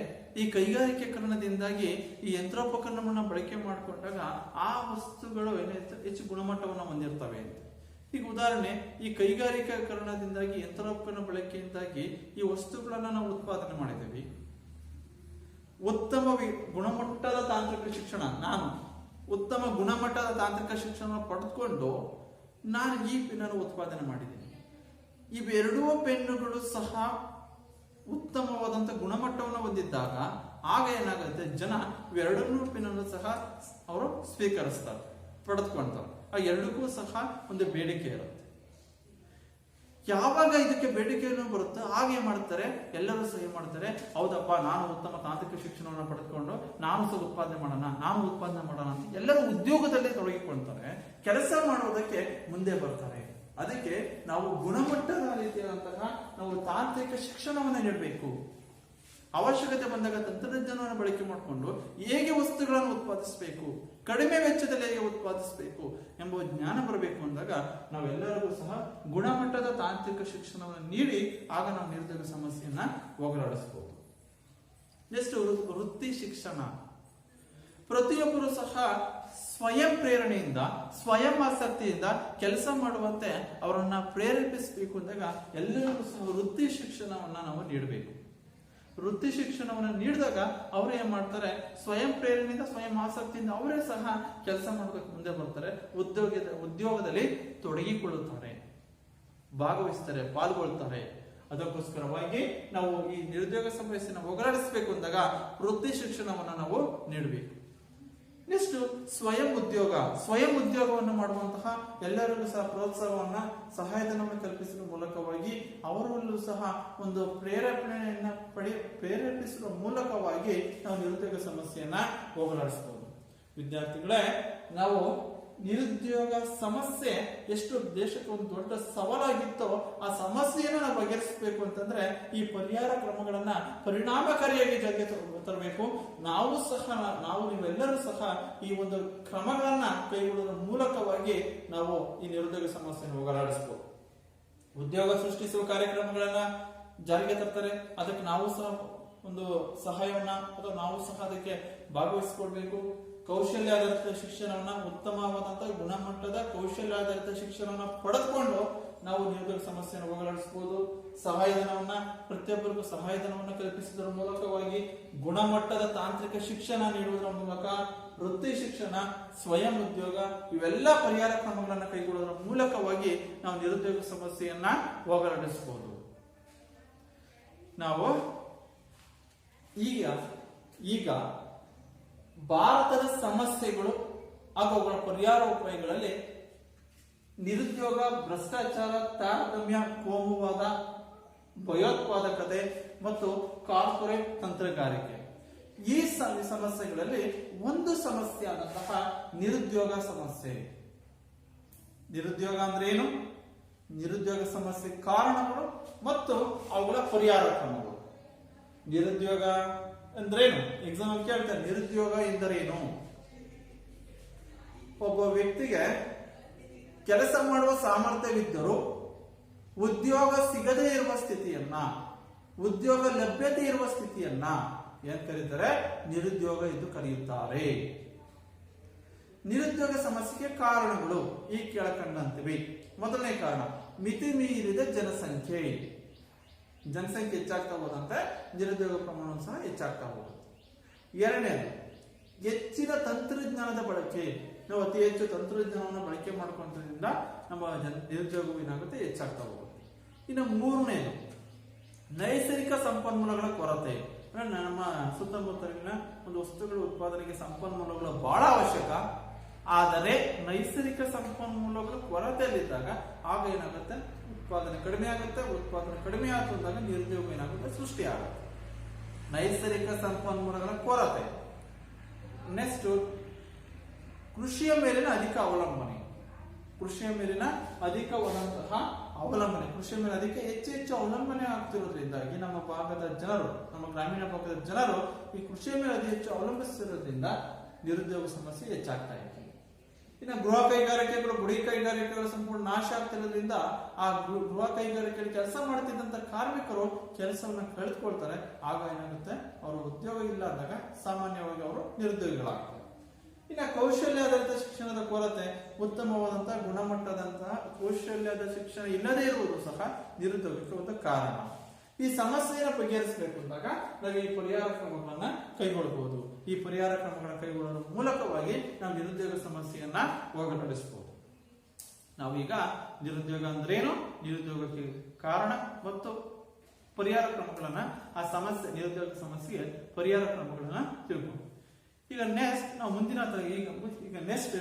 ಈ ಕೈಗಾರಿಕೀಕರಣದಿಂದಾಗಿ ಈ ಯಂತ್ರೋಪಕರಣವನ್ನ ಬಳಕೆ ಮಾಡಿಕೊಂಡಾಗ ಆ ವಸ್ತುಗಳು ಹೆಚ್ಚು ಗುಣಮಟ್ಟವನ್ನು ಹೊಂದಿರ್ತವೆ. ಈಗ ಉದಾಹರಣೆ, ಈ ಕೈಗಾರಿಕೀಕರಣದಿಂದಾಗಿ ಯಂತ್ರೋಪಕರಣ ಬಳಕೆಯಿಂದಾಗಿ ಈ ವಸ್ತುಗಳನ್ನ ನಾವು ಉತ್ಪಾದನೆ ಮಾಡಿದ್ದೀವಿ. ಉತ್ತಮ ಗುಣಮಟ್ಟದ ತಾಂತ್ರಿಕ ಶಿಕ್ಷಣ, ನಾನು ಉತ್ತಮ ಗುಣಮಟ್ಟದ ತಾಂತ್ರಿಕ ಶಿಕ್ಷಣ ಪಡೆದುಕೊಂಡು ನಾನು ಈ ಪೆನ್ನನ್ನು ಉತ್ಪಾದನೆ ಮಾಡಿದ್ದೀನಿ. ಇವೆರಡೂ ಪೆನ್ನುಗಳು ಸಹ ಉತ್ತಮವಾದಂಥ ಗುಣಮಟ್ಟವನ್ನು ಹೊಂದಿದ್ದಾಗ ಆಗ ಏನಾಗುತ್ತೆ, ಜನ ಇವೆರಡನ್ನೂ ಪೆನ್ನನ್ನು ಸಹ ಅವರು ಸ್ವೀಕರಿಸ್ತಾರೆ, ಪಡೆದುಕೊಳ್ತಾರೆ. ಆ ಎರಡಕ್ಕೂ ಸಹ ಒಂದು ಬೇಡಿಕೆ ಇರುತ್ತೆ. ಯಾವಾಗ ಇದಕ್ಕೆ ಬೇಡಿಕೆಯನ್ನು ಬರುತ್ತೋ ಆಗ ಏನ್ ಮಾಡ್ತಾರೆ, ಎಲ್ಲರೂ ಸಹ ಏನ್ ಮಾಡ್ತಾರೆ, ಹೌದಪ್ಪ ನಾನು ಉತ್ತಮ ತಾಂತ್ರಿಕ ಶಿಕ್ಷಣವನ್ನು ಪಡೆದುಕೊಂಡು ನಾನು ಸಹ ಉತ್ಪಾದನೆ ಮಾಡೋಣ ಅಂತ ಎಲ್ಲರೂ ಉದ್ಯೋಗದಲ್ಲಿ ತೊಡಗಿಕೊಳ್ತಾರೆ, ಕೆಲಸ ಮಾಡುವುದಕ್ಕೆ ಮುಂದೆ ಬರ್ತಾರೆ. ಅದಕ್ಕೆ ನಾವು ಗುಣಮಟ್ಟದ ರೀತಿಯಾದಂತಹ ನಾವು ತಾಂತ್ರಿಕ ಶಿಕ್ಷಣವನ್ನು ನೀಡಬೇಕು. ಅವಶ್ಯಕತೆ ಬಂದಾಗ ತಂತ್ರಜ್ಞಾನವನ್ನು ಬಳಕೆ ಮಾಡಿಕೊಂಡು ಹೇಗೆ ವಸ್ತುಗಳನ್ನು ಉತ್ಪಾದಿಸಬೇಕು, ಕಡಿಮೆ ವೆಚ್ಚದಲ್ಲಿ ಹೇಗೆ ಉತ್ಪಾದಿಸಬೇಕು ಎಂಬ ಜ್ಞಾನ ಬರಬೇಕು ಅಂದಾಗ ನಾವೆಲ್ಲರಿಗೂ ಸಹ ಗುಣಮಟ್ಟದ ತಾಂತ್ರಿಕ ಶಿಕ್ಷಣವನ್ನು ನೀಡಿ ಆಗ ನಾವು ನಿರುದ್ಯೋಗ ಸಮಸ್ಯೆಯನ್ನ ಹೋಗಲಾಡಿಸಬಹುದು. ನೆಕ್ಸ್ಟ್ ವೃತ್ತಿ ಶಿಕ್ಷಣ. ಪ್ರತಿಯೊಬ್ಬರು ಸಹ ಸ್ವಯಂ ಪ್ರೇರಣೆಯಿಂದ, ಸ್ವಯಂ ಆಸಕ್ತಿಯಿಂದ ಕೆಲಸ ಮಾಡುವಂತೆ ಅವರನ್ನ ಪ್ರೇರೇಪಿಸಬೇಕು ಅಂದಾಗ ಎಲ್ಲರಿಗೂ ಸಹ ವೃತ್ತಿ ಶಿಕ್ಷಣವನ್ನ ನಾವು ನೀಡಬೇಕು. ವೃತ್ತಿ ಶಿಕ್ಷಣವನ್ನು ನೀಡಿದಾಗ ಅವರು ಏನ್ ಮಾಡ್ತಾರೆ, ಸ್ವಯಂ ಪ್ರೇರಣೆಯಿಂದ, ಸ್ವಯಂ ಆಸಕ್ತಿಯಿಂದ ಅವರೇ ಸಹ ಕೆಲಸ ಮಾಡೋದಕ್ಕೆ ಮುಂದೆ ಬರ್ತಾರೆ, ಉದ್ಯೋಗದಲ್ಲಿ ತೊಡಗಿಕೊಳ್ಳುತ್ತಾರೆ, ಭಾಗವಹಿಸ್ತಾರೆ, ಪಾಲ್ಗೊಳ್ತಾರೆ. ಅದಕ್ಕೋಸ್ಕರವಾಗಿ ನಾವು ಈ ನಿರುದ್ಯೋಗ ಸಮಸ್ಯೆಯನ್ನು ಹೋಗಲಾಡಿಸಬೇಕು ಅಂದಾಗ ವೃತ್ತಿ ಶಿಕ್ಷಣವನ್ನು ನಾವು ನೀಡಬೇಕು. ನೆಕ್ಸ್ಟ್ ಸ್ವಯಂ ಉದ್ಯೋಗವನ್ನು ಮಾಡುವಂತಹ ಎಲ್ಲರಿಗೂ ಸಹ ಪ್ರೋತ್ಸಾಹವನ್ನ, ಸಹಾಯಧನವನ್ನು ಕಲ್ಪಿಸುವ ಮೂಲಕವಾಗಿ ಅವರಲ್ಲೂ ಸಹ ಒಂದು ಪ್ರೇರೇಪಿಸುವ ಮೂಲಕವಾಗಿ ನಾವು ನಿರುದ್ಯೋಗ ಸಮಸ್ಯೆಯನ್ನ ಹೋಗಲಾಡಿಸಬಹುದು. ವಿದ್ಯಾರ್ಥಿಗಳೇ, ನಾವು ನಿರುದ್ಯೋಗ ಸಮಸ್ಯೆ ಎಷ್ಟು ದೇಶಕ್ಕೆ ಒಂದು ದೊಡ್ಡ ಸವಾಲಾಗಿತ್ತೋ ಆ ಸಮಸ್ಯೆಯನ್ನು ನಾವು ಬಗೆಹರಿಸಬೇಕು ಅಂತಂದ್ರೆ ಈ ಪರಿಹಾರ ಕ್ರಮಗಳನ್ನ ಪರಿಣಾಮಕಾರಿಯಾಗಿ ಜಾರಿಗೆ ತರಬೇಕು. ನೀವೆಲ್ಲರೂ ಸಹ ಈ ಒಂದು ಕ್ರಮಗಳನ್ನ ಕೈಗೊಳ್ಳುವ ಮೂಲಕವಾಗಿ ನಾವು ಈ ನಿರುದ್ಯೋಗ ಸಮಸ್ಯೆಯನ್ನು ಹೋಗಲಾಡಿಸಬಹುದು. ಉದ್ಯೋಗ ಸೃಷ್ಟಿಸುವ ಕಾರ್ಯಕ್ರಮಗಳನ್ನ ಜಾರಿಗೆ ತರ್ತಾರೆ, ಅದಕ್ಕೆ ನಾವು ಸಹ ಒಂದು ಸಹಾಯವನ್ನ ಅಥವಾ ನಾವು ಸಹ ಅದಕ್ಕೆ ಭಾಗವಹಿಸಿಕೊಳ್ಬೇಕು. ಕೌಶಲ್ಯ ಆಧಾರಿತ ಶಿಕ್ಷಣವನ್ನ, ಉತ್ತಮವಾದಂತಹ ಗುಣಮಟ್ಟದ ಕೌಶಲ್ಯ ಆಧಾರಿತ ಶಿಕ್ಷಣವನ್ನ ಪಡೆದುಕೊಂಡು ನಾವು ನಿರುದ್ಯೋಗ ಸಮಸ್ಯೆಯನ್ನು ಹೋಗಲಾಡಿಸಬಹುದು. ಸಹಾಯಧನವನ್ನ, ಪ್ರತಿಯೊಬ್ಬರಿಗೂ ಸಹಾಯಧನವನ್ನ ಕಲ್ಪಿಸುವುದರ ಮೂಲಕವಾಗಿ ಗುಣಮಟ್ಟದ ತಾಂತ್ರಿಕ ಶಿಕ್ಷಣ ನೀಡುವುದರ ಮೂಲಕ ವೃತ್ತಿ ಶಿಕ್ಷಣ, ಸ್ವಯಂ ಉದ್ಯೋಗ ಇವೆಲ್ಲ ಪರಿಹಾರ ಕ್ರಮಗಳನ್ನು ಕೈಗೊಳ್ಳುವುದರ ಮೂಲಕವಾಗಿ ನಾವು ನಿರುದ್ಯೋಗ ಸಮಸ್ಯೆಯನ್ನ ಹೋಗಲಾಡಿಸಬಹುದು. ನಾವು ಈಗ ಭಾರತದ ಸಮಸ್ಯೆಗಳು ಹಾಗೂ ಅವುಗಳ ಪರಿಹಾರ ಉಪಾಯಗಳಲ್ಲಿ ನಿರುದ್ಯೋಗ, ಭ್ರಷ್ಟಾಚಾರ, ತಾರತಮ್ಯ, ಕೋಮುವಾದ, ಭಯೋತ್ಪಾದಕತೆ ಮತ್ತು ಕಾರ್ಪೊರೇಟ್ ತಂತ್ರಗಾರಿಕೆ, ಈ ಸಮಸ್ಯೆಗಳಲ್ಲಿ ಒಂದು ಸಮಸ್ಯೆ ಆದಂತಹ ನಿರುದ್ಯೋಗ ಸಮಸ್ಯೆ. ನಿರುದ್ಯೋಗ ಅಂದ್ರೆ ಏನು, ನಿರುದ್ಯೋಗ ಸಮಸ್ಯೆ ಕಾರಣಗಳು ಮತ್ತು ಅವುಗಳ ಪರಿಹಾರ ಕ್ರಮಗಳು. ನಿರುದ್ಯೋಗ ಅಂದ್ರೇನು, ಎಕ್ಸಾಮ್ ಕೇಳ್ತಾರೆ, ನಿರುದ್ಯೋಗ ಎಂದರೇನು? ಒಬ್ಬ ವ್ಯಕ್ತಿಗೆ ಕೆಲಸ ಮಾಡುವ ಸಾಮರ್ಥ್ಯವಿದ್ದರೂ ಉದ್ಯೋಗ ಸಿಗದೇ ಇರುವ ಸ್ಥಿತಿಯನ್ನ, ಉದ್ಯೋಗ ಲಭ್ಯತೆ ಇರುವ ಸ್ಥಿತಿಯನ್ನ ಏನ್ ಕರೀತಾರೆ, ನಿರುದ್ಯೋಗ ಎಂದು ಕರೆಯುತ್ತಾರೆ. ನಿರುದ್ಯೋಗ ಸಮಸ್ಯೆಗೆ ಕಾರಣಗಳು ಈ ಕೆಳಕಂಡಂತಿವೆ. ಮೊದಲನೇ ಕಾರಣ, ಮಿತಿ ಮೀರಿದ ಜನಸಂಖ್ಯೆ ಹೆಚ್ಚಾಗ್ತಾ ಹೋದಂತೆ ನಿರುದ್ಯೋಗ ಪ್ರಮಾಣ ಸಹ ಹೆಚ್ಚಾಗ್ತಾ ಹೋಗುತ್ತೆ. ಎರಡನೇದು, ಹೆಚ್ಚಿನ ತಂತ್ರಜ್ಞಾನದ ಬಳಕೆ. ನಾವು ಅತಿ ಹೆಚ್ಚು ತಂತ್ರಜ್ಞಾನವನ್ನು ಬಳಕೆ ಮಾಡ್ಕೊಂಡ್ರಿಂದ ನಮ್ಮ ನಿರುದ್ಯೋಗವು ಏನಾಗುತ್ತೆ, ಹೆಚ್ಚಾಗ್ತಾ ಹೋಗುತ್ತೆ. ಇನ್ನು ಮೂರನೇದು, ನೈಸರ್ಗಿಕ ಸಂಪನ್ಮೂಲಗಳ ಕೊರತೆ. ನಮ್ಮ ಸುತ್ತಮುತ್ತಲಿನ ಒಂದು ವಸ್ತುಗಳ ಉತ್ಪಾದನೆಗೆ ಸಂಪನ್ಮೂಲಗಳು ಬಹಳ ಅವಶ್ಯಕ. ಆದರೆ ನೈಸರ್ಗಿಕ ಸಂಪನ್ಮೂಲಗಳ ಕೊರತೆಯಲ್ಲಿದ್ದಾಗ ಆಗ ಏನಾಗುತ್ತೆ, ಉತ್ಪಾದನೆ ಕಡಿಮೆ ಆಗುತ್ತೆ. ಉತ್ಪಾದನೆ ಕಡಿಮೆ ಆದಾಗ ನಿರುದ್ಯೋಗ ಏನಾಗುತ್ತೆ, ಸೃಷ್ಟಿ ಆಗುತ್ತೆ. ನೈಸರ್ಗಿಕ ಸಂಪನ್ಮೂಲಗಳ ಕೊರತೆ. ನೆಕ್ಸ್ಟ್, ಕೃಷಿಯ ಮೇಲಿನ ಅಧಿಕ ಅವಲಂಬನೆ. ಕೃಷಿಯ ಮೇಲಿನ ಅಧಿಕವಾದಂತಹ ಅವಲಂಬನೆ, ಕೃಷಿಯ ಮೇಲೆ ಅದಕ್ಕೆ ಹೆಚ್ಚು ಅವಲಂಬನೆ ಆಗ್ತಿರೋದ್ರಿಂದಾಗಿ ನಮ್ಮ ಭಾಗದ ಜನರು, ನಮ್ಮ ಗ್ರಾಮೀಣ ಭಾಗದ ಜನರು ಈ ಕೃಷಿಯ ಮೇಲೆ ಅತಿ ಹೆಚ್ಚು ಅವಲಂಬಿಸಿರೋದ್ರಿಂದ ನಿರುದ್ಯೋಗ ಸಮಸ್ಯೆ ಹೆಚ್ಚಾಗ್ತಾ ಇದೆ. ಇನ್ನು ಗೃಹ ಕೈಗಾರಿಕೆಗಳು, ಗುಡಿ ಕೈಗಾರಿಕೆಗಳು ಸಂಪೂರ್ಣ ನಾಶ ಆಗ್ತಿರೋದ್ರಿಂದ ಆ ಗೃಹ ಕೈಗಾರಿಕೆಯಲ್ಲಿ ಕೆಲಸ ಮಾಡ್ತಿದ್ದಂತ ಕಾರ್ಮಿಕರು ಕೆಲಸವನ್ನ ಕಳೆದುಕೊಳ್ತಾರೆ. ಆಗ ಏನಾಗುತ್ತೆ, ಅವರು ಉದ್ಯೋಗ ಇಲ್ಲ ಅಂದಾಗ ಸಾಮಾನ್ಯವಾಗಿ ಅವರು ನಿರುದ್ಯೋಗಿಗಳಾಗ್ತಾರೆ. ಇನ್ನು ಕೌಶಲ್ಯಾಧಾರಿತ ಶಿಕ್ಷಣದ ಕೊರತೆ, ಉತ್ತಮವಾದಂತಹ ಗುಣಮಟ್ಟದಂತಹ ಕೌಶಲ್ಯದ ಶಿಕ್ಷಣ ಇಲ್ಲದೇ ಇರುವುದು ಸಹ ನಿರುದ್ಯೋಗಕ್ಕೆ ಒಂದು ಕಾರಣ. ಈ ಸಮಸ್ಯೆಯನ್ನು ಬಗೆಹರಿಸಬೇಕು ಅಂದಾಗ ನಾವು ಈ ಪರಿಹಾರ ಕ್ರಮಗಳನ್ನ ಕೈಗೊಳ್ಳಬಹುದು. ಈ ಪರಿಹಾರ ಕ್ರಮಗಳನ್ನು ಕೈಗೊಳ್ಳೋದ್ರ ಮೂಲಕವಾಗಿ ನಾವು ನಿರುದ್ಯೋಗ ಸಮಸ್ಯೆಯನ್ನ ಹೋಗಲಾಡಿಸಬಹುದು. ನಾವೀಗ ನಿರುದ್ಯೋಗ ಅಂದ್ರೇನು, ನಿರುದ್ಯೋಗಕ್ಕೆ ಕಾರಣ ಮತ್ತು ಪರಿಹಾರ ಕ್ರಮಗಳನ್ನ, ಆ ಸಮಸ್ಯೆ ನಿರುದ್ಯೋಗ ಸಮಸ್ಯೆಗೆ ಪರಿಹಾರ ಕ್ರಮಗಳನ್ನ ತಿಳ್ಕೊಂಡು ಈಗ ನೆಕ್ಸ್ಟ್ ನಾವು ಮುಂದಿನ ಈಗ ನೆಕ್ಸ್ಟ್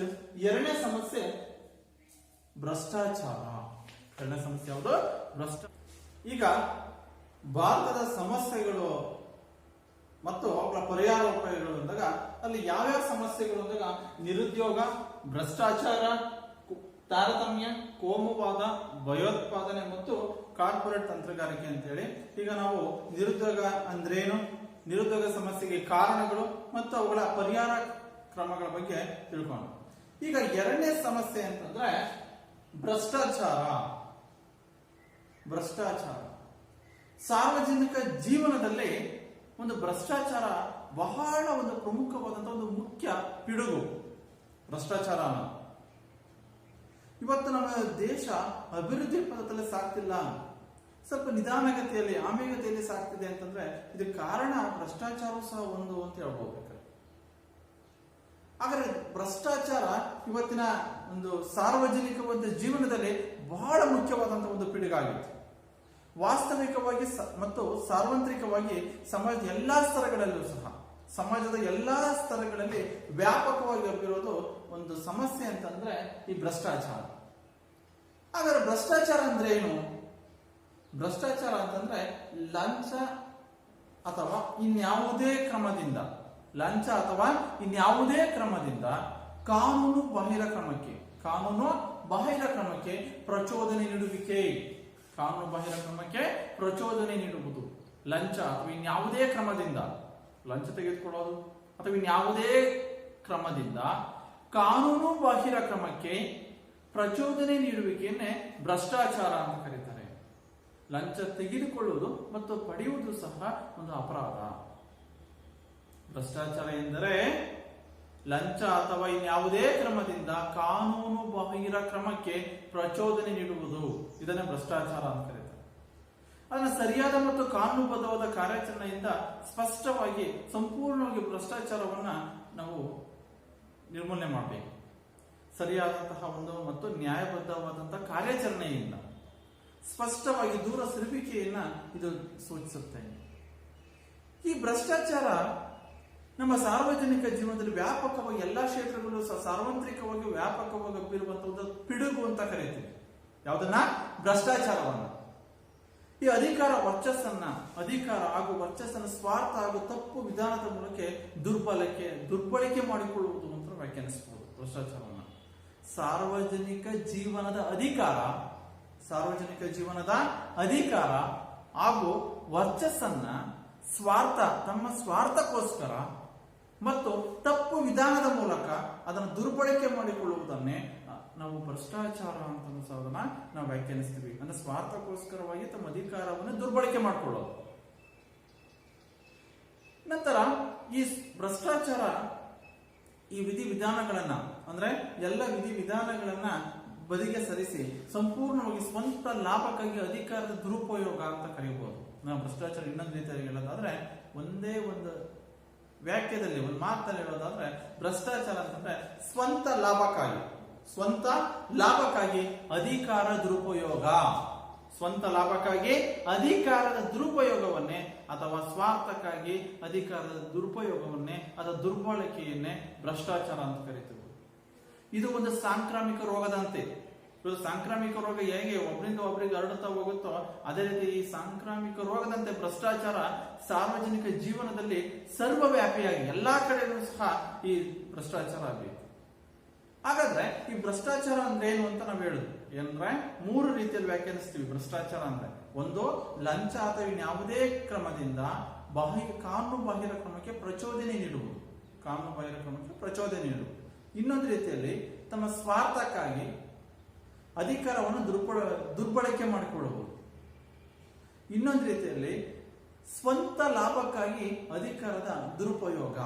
ಎರಡನೇ ಸಮಸ್ಯೆ ಭ್ರಷ್ಟಾಚಾರ. ಎರಡನೇ ಸಮಸ್ಯೆ ಯಾವುದು? ಈಗ ಭಾರತದ ಸಮಸ್ಯೆಗಳು ಮತ್ತು ಅವುಗಳ ಪರಿಹಾರ ಉಪಾಯಗಳು ಅಂದಾಗ ಅಲ್ಲಿ ಯಾವ್ಯಾವ ಸಮಸ್ಯೆಗಳು ಅಂದಾಗ ನಿರುದ್ಯೋಗ, ಭ್ರಷ್ಟಾಚಾರ, ತಾರತಮ್ಯ, ಕೋಮುವಾದ, ಭಯೋತ್ಪಾದನೆ ಮತ್ತು ಕಾರ್ಪೊರೇಟ್ ತಂತ್ರಗಾರಿಕೆ ಅಂತೇಳಿ ಈಗ ನಾವು ನಿರುದ್ಯೋಗ ಅಂದ್ರೇನು, ನಿರುದ್ಯೋಗ ಸಮಸ್ಯೆಗೆ ಕಾರಣಗಳು ಮತ್ತು ಅವುಗಳ ಪರಿಹಾರ ಕ್ರಮಗಳ ಬಗ್ಗೆ ತಿಳ್ಕೊಂಡು ಈಗ ಎರಡನೇ ಸಮಸ್ಯೆ ಅಂತಂದ್ರೆ ಭ್ರಷ್ಟಾಚಾರ. ಸಾರ್ವಜನಿಕ ಜೀವನದಲ್ಲಿ ಒಂದು ಭ್ರಷ್ಟಾಚಾರ ಬಹಳ ಒಂದು ಪ್ರಮುಖವಾದಂತಹ ಒಂದು ಮುಖ್ಯ ಪಿಡುಗು. ಭ್ರಷ್ಟಾಚಾರ ಇವತ್ತು ನಮ್ಮ ದೇಶ ಅಭಿವೃದ್ಧಿ ಪಥದಲ್ಲಿ ಸಾಗ್ತಿಲ್ಲ, ಸ್ವಲ್ಪ ನಿಧಾನಗತಿಯಲ್ಲಿ ಆಮೆಗತಿಯಲ್ಲಿ ಸಾಗ್ತಿದೆ ಅಂತಂದ್ರೆ ಇದಕ್ಕೆ ಕಾರಣ ಭ್ರಷ್ಟಾಚಾರ ಸಹ ಒಂದು ಅಂತ ಹೇಳ್ಬೋದು. ಹಾಗಾದ್ರೆ ಭ್ರಷ್ಟಾಚಾರ ಇವತ್ತಿನ ಒಂದು ಸಾರ್ವಜನಿಕ ಒಂದು ಜೀವನದಲ್ಲಿ ಬಹಳ ಮುಖ್ಯವಾದಂತಹ ಒಂದು ಪಿಡುಗಾಗಿದೆ. ವಾಸ್ತವಿಕವಾಗಿ ಮತ್ತು ಸಾರ್ವತ್ರಿಕವಾಗಿ ಸಮಾಜದ ಎಲ್ಲಾ ಸ್ತರಗಳಲ್ಲೂ ಸಹ, ಸಮಾಜದ ಎಲ್ಲಾ ಸ್ತರಗಳಲ್ಲಿ ವ್ಯಾಪಕವಾಗಿ ಹಬ್ಬಿರೋದು ಒಂದು ಸಮಸ್ಯೆ ಅಂತಂದ್ರೆ ಈ ಭ್ರಷ್ಟಾಚಾರ. ಹಾಗಾದ್ರೆ ಭ್ರಷ್ಟಾಚಾರ ಅಂದ್ರೆ ಏನು? ಭ್ರಷ್ಟಾಚಾರ ಅಂತಂದ್ರೆ ಲಂಚ ಅಥವಾ ಇನ್ಯಾವುದೇ ಕ್ರಮದಿಂದ ಕಾನೂನು ಬಾಹಿರ ಕ್ರಮಕ್ಕೆ ಪ್ರಚೋದನೆ ನೀಡುವುದು. ಲಂಚ ಅಥವಾ ಇನ್ಯಾವುದೇ ಕ್ರಮದಿಂದ, ಲಂಚ ತೆಗೆದುಕೊಳ್ಳೋದು ಅಥವಾ ಇನ್ಯಾವುದೇ ಕ್ರಮದಿಂದ ಕಾನೂನು ಬಾಹಿರ ಕ್ರಮಕ್ಕೆ ಪ್ರಚೋದನೆ ನೀಡುವಿಕೆಯನ್ನೇ ಭ್ರಷ್ಟಾಚಾರ ಅಂತ ಕರೀತಾರೆ. ಲಂಚ ತೆಗೆದುಕೊಳ್ಳುವುದು ಮತ್ತು ಪಡೆಯುವುದು ಸಹ ಒಂದು ಅಪರಾಧ. ಭ್ರಷ್ಟಾಚಾರ ಎಂದರೆ ಲಂಚ ಅಥವಾ ಇನ್ಯಾವುದೇ ಕ್ರಮದಿಂದ ಕಾನೂನು ಬಾಹಿರ ಕ್ರಮಕ್ಕೆ ಪ್ರಚೋದನೆ ನೀಡುವುದು, ಇದನ್ನೇ ಭ್ರಷ್ಟಾಚಾರ ಅಂತ ಕರೀತಾರೆ. ಅದನ್ನ ಸರಿಯಾದ ಮತ್ತು ಕಾನೂನುಬದ್ಧವಾದ ಕಾರ್ಯಾಚರಣೆಯಿಂದ ಸ್ಪಷ್ಟವಾಗಿ ಸಂಪೂರ್ಣವಾಗಿ ಭ್ರಷ್ಟಾಚಾರವನ್ನ ನಾವು ನಿರ್ಮೂಲನೆ ಮಾಡಬೇಕು. ಸರಿಯಾದಂತಹ ಒಂದು ಮತ್ತು ನ್ಯಾಯಬದ್ಧವಾದಂತಹ ಕಾರ್ಯಾಚರಣೆಯಿಂದ ಸ್ಪಷ್ಟವಾಗಿ ದೂರ ಸರಿವಿಕೆಯನ್ನ ಇದು ಸೂಚಿಸುತ್ತೆ. ಈ ಭ್ರಷ್ಟಾಚಾರ ನಮ್ಮ ಸಾರ್ವಜನಿಕ ಜೀವನದಲ್ಲಿ ವ್ಯಾಪಕವಾಗಿ ಎಲ್ಲಾ ಕ್ಷೇತ್ರಗಳು ಸಾರ್ವತ್ರಿಕವಾಗಿ ವ್ಯಾಪಕವಾಗಿ ಹಬ್ಬಿರುವಂತಹ ಪಿಡುಗು ಅಂತ ಕರೀತೀವಿ. ಯಾವುದನ್ನ? ಭ್ರಷ್ಟಾಚಾರವನ್ನ. ಈ ಅಧಿಕಾರ ಹಾಗೂ ವರ್ಚಸ್ಸನ್ನ ಸ್ವಾರ್ಥ ಹಾಗೂ ತಪ್ಪು ವಿಧಾನದ ಮೂಲಕ ದುರ್ಬಳಕೆ ಮಾಡಿಕೊಳ್ಳುವುದು ಅಂತ ವ್ಯಾಖ್ಯಾನಿಸಬಹುದು. ಭ್ರಷ್ಟಾಚಾರವನ್ನ ಸಾರ್ವಜನಿಕ ಜೀವನದ ಅಧಿಕಾರ ಹಾಗೂ ವರ್ಚಸ್ಸನ್ನ ತಮ್ಮ ಸ್ವಾರ್ಥಕ್ಕೋಸ್ಕರ ಮತ್ತು ತಪ್ಪು ವಿಧಾನದ ಮೂಲಕ ಅದನ್ನು ದುರ್ಬಳಕೆ ಮಾಡಿಕೊಳ್ಳುವುದನ್ನೇ ನಾವು ಭ್ರಷ್ಟಾಚಾರ ಅಂತ ನಾವು ವ್ಯಾಖ್ಯಾನಿಸ್ತೀವಿ. ಅಂದ್ರೆ ಸ್ವಾರ್ಥಕ್ಕೋಸ್ಕರವಾಗಿ ತಮ್ಮ ಅಧಿಕಾರವನ್ನು ದುರ್ಬಳಕೆ ಮಾಡಿಕೊಳ್ಳೋದು. ನಂತರ ಈ ಭ್ರಷ್ಟಾಚಾರ ಈ ವಿಧಿವಿಧಾನಗಳನ್ನ ಅಂದ್ರೆ ಎಲ್ಲ ವಿಧಿವಿಧಾನಗಳನ್ನ ಬದಿಗೆ ಸರಿಸಿ ಸಂಪೂರ್ಣವಾಗಿ ಸ್ವಂತ ಲಾಭಕ್ಕಾಗಿ ಅಧಿಕಾರದ ದುರುಪಯೋಗ ಅಂತ ಕರೀಬಹುದು. ನಾವು ಭ್ರಷ್ಟಾಚಾರ ಇನ್ನೊಂದು ರೀತಿಯಾಗಿ ಹೇಳೋದಾದ್ರೆ, ಒಂದೇ ಒಂದು ವ್ಯಾಖ್ಯದಲ್ಲಿ ಒಂದು ಮಾತಲ್ಲಿ ಹೇಳೋದಾದ್ರೆ, ಭ್ರಷ್ಟಾಚಾರ ಅಂತಂದ್ರೆ ಸ್ವಂತ ಲಾಭಕ್ಕಾಗಿ ಅಧಿಕಾರ ದುರುಪಯೋಗವನ್ನೇ ಅಥವಾ ಸ್ವಾರ್ಥಕ್ಕಾಗಿ ಅಧಿಕಾರದ ದುರುಪಯೋಗವನ್ನೇ ಅಥವಾ ದುರ್ಬಳಕೆಯನ್ನೇ ಭ್ರಷ್ಟಾಚಾರ ಅಂತ ಕರೀತೀವಿ. ಇದು ಒಂದು ಸಾಂಕ್ರಾಮಿಕ ರೋಗದಂತೆ. ಸಾಂಕ್ರಾಮಿಕ ರೋಗ ಹೇಗೆ ಒಬ್ಬರಿಂದ ಒಬ್ಬರಿಗೆ ಹರಡುತ್ತಾ ಹೋಗುತ್ತೋ ಅದೇ ರೀತಿ ಈ ಸಾಂಕ್ರಾಮಿಕ ರೋಗದಂತೆ ಭ್ರಷ್ಟಾಚಾರ ಸಾರ್ವಜನಿಕ ಜೀವನದಲ್ಲಿ ಸರ್ವವ್ಯಾಪಿಯಾಗಿ ಎಲ್ಲಾ ಕಡೆಯೂ ಸಹ ಈ ಭ್ರಷ್ಟಾಚಾರ ಆಗಬೇಕು. ಹಾಗಾದ್ರೆ ಈ ಭ್ರಷ್ಟಾಚಾರ ಅಂದ್ರೆ ಏನು ಅಂತ ನಾವು ಹೇಳುದು ಏನಂದ್ರೆ, 3 ರೀತಿಯಲ್ಲಿ ವ್ಯಾಖ್ಯಾನಿಸ್ತೀವಿ ಭ್ರಷ್ಟಾಚಾರ ಅಂದ್ರೆ. ಒಂದು, ಲಂಚ ಅಥವಾ ಇನ್ಯಾವುದೇ ಕ್ರಮದಿಂದ ಕಾನೂನು ಬಾಹಿರ ಕ್ರಮಕ್ಕೆ ಪ್ರಚೋದನೆ ನೀಡುವುದು. ಇನ್ನೊಂದು ರೀತಿಯಲ್ಲಿ ತಮ್ಮ ಸ್ವಾರ್ಥಕ್ಕಾಗಿ ಅಧಿಕಾರವನ್ನು ದುರ್ಬಳಕೆ ಮಾಡಿಕೊಳ್ಳಬಹುದು. ಇನ್ನೊಂದು ರೀತಿಯಲ್ಲಿ ಸ್ವಂತ ಲಾಭಕ್ಕಾಗಿ ಅಧಿಕಾರದ ದುರುಪಯೋಗ.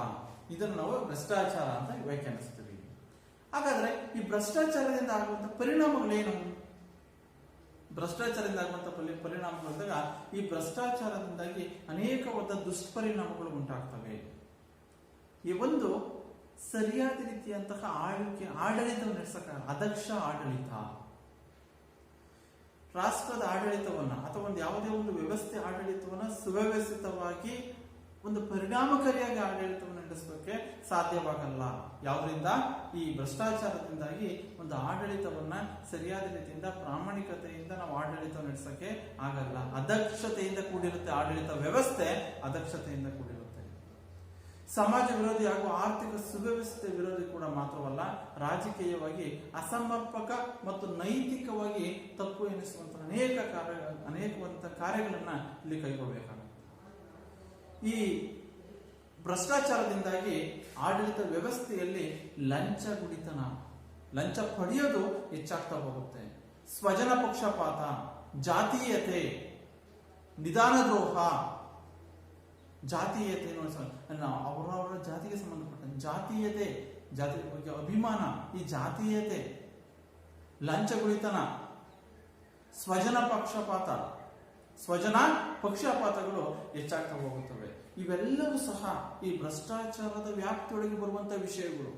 ಇದನ್ನು ನಾವು ಭ್ರಷ್ಟಾಚಾರ ಅಂತ ವ್ಯಾಖ್ಯಾನಿಸ್ತೀವಿ. ಹಾಗಾದ್ರೆ ಈ ಭ್ರಷ್ಟಾಚಾರದಿಂದ ಆಗುವಂತ ಪರಿಣಾಮಗಳೇನು? ಭ್ರಷ್ಟಾಚಾರದಿಂದ ಆಗುವಂತ ಪರಿಣಾಮಗಳಿದ್ದಾಗ ಈ ಭ್ರಷ್ಟಾಚಾರದಿಂದಾಗಿ ಅನೇಕವಾದ ದುಷ್ಪರಿಣಾಮಗಳು ಉಂಟಾಗ್ತವೆ. ಈ ಒಂದು ಸರಿಯಾದ ರೀತಿಯಂತಹ ಆಡಳಿತವನ್ನು ನಡೆಸಕ ಅದಕ್ಷ ಆಡಳಿತ, ರಾಷ್ಟ್ರದ ಆಡಳಿತವನ್ನ ಅಥವಾ ಒಂದು ಯಾವುದೇ ಒಂದು ವ್ಯವಸ್ಥೆ ಆಡಳಿತವನ್ನ ಸುವ್ಯವಸ್ಥಿತವಾಗಿ ಒಂದು ಪರಿಣಾಮಕಾರಿಯಾಗಿ ಆಡಳಿತವನ್ನು ನಡೆಸೋಕೆ ಸಾಧ್ಯವಾಗಲ್ಲ. ಯಾವುದರಿಂದ? ಈ ಭ್ರಷ್ಟಾಚಾರದಿಂದಾಗಿ ಒಂದು ಆಡಳಿತವನ್ನ ಸರಿಯಾದ ರೀತಿಯಿಂದ ಪ್ರಾಮಾಣಿಕತೆಯಿಂದ ನಾವು ಆಡಳಿತ ನಡೆಸೋಕೆ ಆಗಲ್ಲ. ಅದಕ್ಷತೆಯಿಂದ ಕೂಡಿರುತ್ತೆ ಆಡಳಿತ ವ್ಯವಸ್ಥೆ, ಅದಕ್ಷತೆಯಿಂದ ಕೂಡಿರುತ್ತೆ. ಸಮಾಜ ವಿರೋಧಿ ಹಾಗೂ ಆರ್ಥಿಕ ಸುವ್ಯವಸ್ಥೆ ವಿರೋಧಿ ಕೂಡ ಮಾತ್ರವಲ್ಲ, ರಾಜಕೀಯವಾಗಿ ಅಸಮರ್ಪಕ ಮತ್ತು ನೈತಿಕವಾಗಿ ತಪ್ಪು ಎನಿಸುವಂತಹ ಅನೇಕವಂತ ಕಾರ್ಯಗಳನ್ನ ಇಲ್ಲಿ ಕೈಗೊಳ್ಳಬೇಕಾಗುತ್ತೆ. ಈ ಭ್ರಷ್ಟಾಚಾರದಿಂದಾಗಿ ಆಡಳಿತ ವ್ಯವಸ್ಥೆಯಲ್ಲಿ ಲಂಚ ಪಡೆಯೋದು ಹೆಚ್ಚಾಗ್ತಾ ಹೋಗುತ್ತೆ. ಸ್ವಜನ ಪಕ್ಷಪಾತ, ಜಾತೀಯತೆ, ನಿಧಾನ ದ್ರೋಹ, ಜಾತೀಯತೆ ಅವರವರ ಜಾತಿಗೆ ಸಂಬಂಧಪಟ್ಟ ಜಾತೀಯತೆ, ಜಾತಿ ಬಗ್ಗೆ ಅಭಿಮಾನ, ಈ ಜಾತೀಯತೆ, ಲಂಚಗುಳಿತನ, ಸ್ವಜನ ಪಕ್ಷಪಾತಗಳು ಹೆಚ್ಚಾಗ್ತಾ ಹೋಗುತ್ತವೆ. ಇವೆಲ್ಲವೂ ಸಹ ಈ ಭ್ರಷ್ಟಾಚಾರದ ವ್ಯಾಪ್ತಿಯೊಳಗೆ ಬರುವಂತಹ ವಿಷಯಗಳು.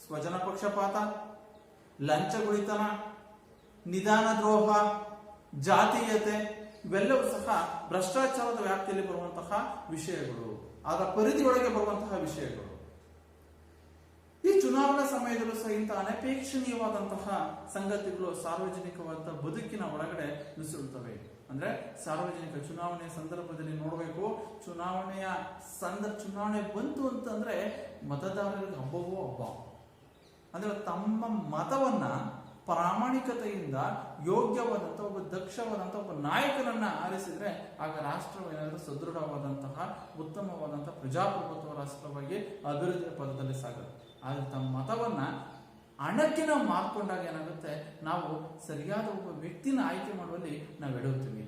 ಸ್ವಜನ ಪಕ್ಷಪಾತ, ಲಂಚಗುಳಿತನ, ನಿಧಾನ ದ್ರೋಹ, ಜಾತೀಯತೆ ಇವೆಲ್ಲವೂ ಸಹ ಭ್ರಷ್ಟಾಚಾರದ ವ್ಯಾಪ್ತಿಯಲ್ಲಿ ಬರುವಂತಹ ವಿಷಯಗಳು, ಅದರ ಪರಿಧಿಯೊಳಗೆ ಬರುವಂತಹ ವಿಷಯಗಳು. ಈ ಚುನಾವಣಾ ಸಮಯದಲ್ಲೂ ಸಹ ಇಂತಹ ಅನಪೇಕ್ಷಣೀಯವಾದಂತಹ ಸಂಗತಿಗಳು ಸಾರ್ವಜನಿಕವಾದ ಬದುಕಿನ ಒಳಗಡೆ ನುಸುಳುತ್ತವೆ. ಅಂದ್ರೆ ಸಾರ್ವಜನಿಕ ಚುನಾವಣೆಯ ಸಂದರ್ಭದಲ್ಲಿ ನೋಡಬೇಕು, ಚುನಾವಣೆ ಬಂತು ಅಂತಂದ್ರೆ ಮತದಾರರಿಗೆ ಹಬ್ಬವೋ ಹಬ್ಬ. ಅಂದ್ರೆ ತಮ್ಮ ಮತವನ್ನ ಪ್ರಾಮಾಣಿಕತೆಯಿಂದ ಯೋಗ್ಯವಾದಂಥ ಒಬ್ಬ ದಕ್ಷವಾದಂಥ ಒಬ್ಬ ನಾಯಕನನ್ನ ಆರಿಸಿದ್ರೆ ಆಗ ರಾಷ್ಟ್ರವೇನಾದರೂ ಸದೃಢವಾದಂತಹ ಉತ್ತಮವಾದಂತಹ ಪ್ರಜಾಪ್ರಭುತ್ವ ರಾಷ್ಟ್ರವಾಗಿ ಅಭಿವೃದ್ಧಿಯ ಪದದಲ್ಲಿ ಸಾಗುತ್ತೆ. ಆದ್ರೆ ತಮ್ಮ ಮತವನ್ನ ಹಣಕ್ಕಿನ ಮಾರ್ಕೊಂಡಾಗ ಏನಾಗುತ್ತೆ, ನಾವು ಸರಿಯಾದ ಒಬ್ಬ ವ್ಯಕ್ತಿನ ಆಯ್ಕೆ ಮಾಡುವಲ್ಲಿ ನಾವು ಎಡುತ್ತೀವಿ.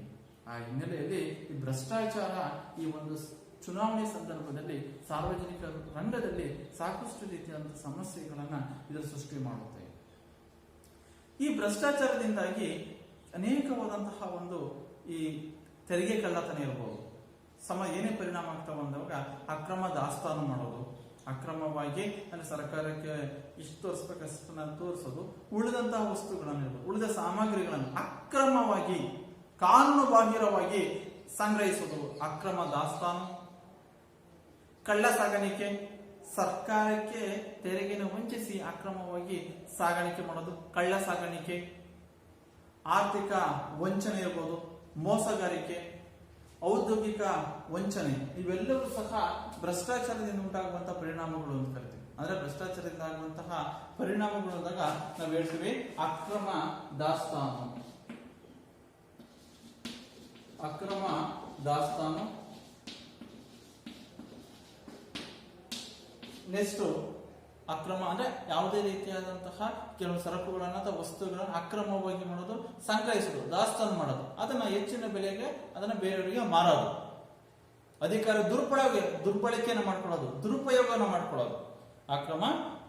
ಆ ಹಿನ್ನೆಲೆಯಲ್ಲಿ ಈ ಭ್ರಷ್ಟಾಚಾರ ಈ ಒಂದು ಚುನಾವಣೆ ಸಂದರ್ಭದಲ್ಲಿ ಸಾರ್ವಜನಿಕ ರಂಗದಲ್ಲಿ ಸಾಕಷ್ಟು ರೀತಿಯಾದಂತಹ ಸಮಸ್ಯೆಗಳನ್ನ ಇದು ಸೃಷ್ಟಿ ಮಾಡುತ್ತೆ. ಈ ಭ್ರಷ್ಟಾಚಾರದಿಂದಾಗಿ ಅನೇಕವಾದಂತಹ ಒಂದು ಈ ತೆರಿಗೆ ಕಳ್ಳತನ ಇರಬಹುದು, ಏನೇ ಪರಿಣಾಮ ಆಗ್ತಾ ಬಂದಾಗ ಅಕ್ರಮ ದಾಸ್ತಾನು ಮಾಡೋದು, ಅಕ್ರಮವಾಗಿ ಅಂದ್ರೆ ಸರ್ಕಾರಕ್ಕೆ ಇಷ್ಟು ತೋರಿಸ್ಬೇಕಷ್ಟನ್ನ ತೋರಿಸೋದು, ಉಳಿದಂತಹ ವಸ್ತುಗಳನ್ನು ಇರ್ಬೋದು, ಉಳಿದ ಸಾಮಗ್ರಿಗಳನ್ನು ಅಕ್ರಮವಾಗಿ ಕಾನೂನು ಬಾಹಿರವಾಗಿ ಸಂಗ್ರಹಿಸೋದು, ಅಕ್ರಮ ದಾಸ್ತಾನು, ಕಳ್ಳ ಸಾಗಾಣಿಕೆ, ಸರ್ಕಾರಕ್ಕೆ ತೆರಿಗೆಯನ್ನು ವಂಚಿಸಿ ಅಕ್ರಮವಾಗಿ ಸಾಗಾಣಿಕೆ ಮಾಡೋದು, ಕಳ್ಳ ಸಾಗಾಣಿಕೆ, ಆರ್ಥಿಕ ವಂಚನೆ ಇರ್ಬೋದು, ಮೋಸಗಾರಿಕೆ, ಔದ್ಯೋಗಿಕ ವಂಚನೆ ಇವೆಲ್ಲವೂ ಸಹ ಭ್ರಷ್ಟಾಚಾರದಿಂದ ಉಂಟಾಗುವಂತಹ ಪರಿಣಾಮಗಳು ಅಂತ ಕರಿತೀವಿ. ಅಂದ್ರೆ ಭ್ರಷ್ಟಾಚಾರದಿಂದ ಆಗುವಂತಹ ಪರಿಣಾಮಗಳು ಅಂದಾಗ ನಾವು ಹೇಳ್ತೀವಿ ಅಕ್ರಮ ದಾಸ್ತಾನು. ನೆಕ್ಸ್ಟ್ ಅಕ್ರಮ ಅಂದ್ರೆ ಯಾವುದೇ ರೀತಿಯಾದಂತಹ ಕೆಲವು ಸರಕುಗಳನ್ನ ಅಥವಾ ವಸ್ತುಗಳನ್ನ ಅಕ್ರಮವಾಗಿ ಮಾಡೋದು, ಸಂಗ್ರಹಿಸೋದು, ದಾಸ್ತಾನು ಮಾಡೋದು, ಅದನ್ನ ಹೆಚ್ಚಿನ ಬೆಲೆಗೆ ಅದನ್ನ ಬೇರೆಯವರಿಗೆ ಮಾರೋದು, ಅಧಿಕಾರ ದುರ್ಬಳಕೆಯನ್ನು ಮಾಡ್ಕೊಳ್ಳೋದು, ದುರುಪಯೋಗವನ್ನು ಮಾಡ್ಕೊಳ್ಳೋದು, ಅಕ್ರಮ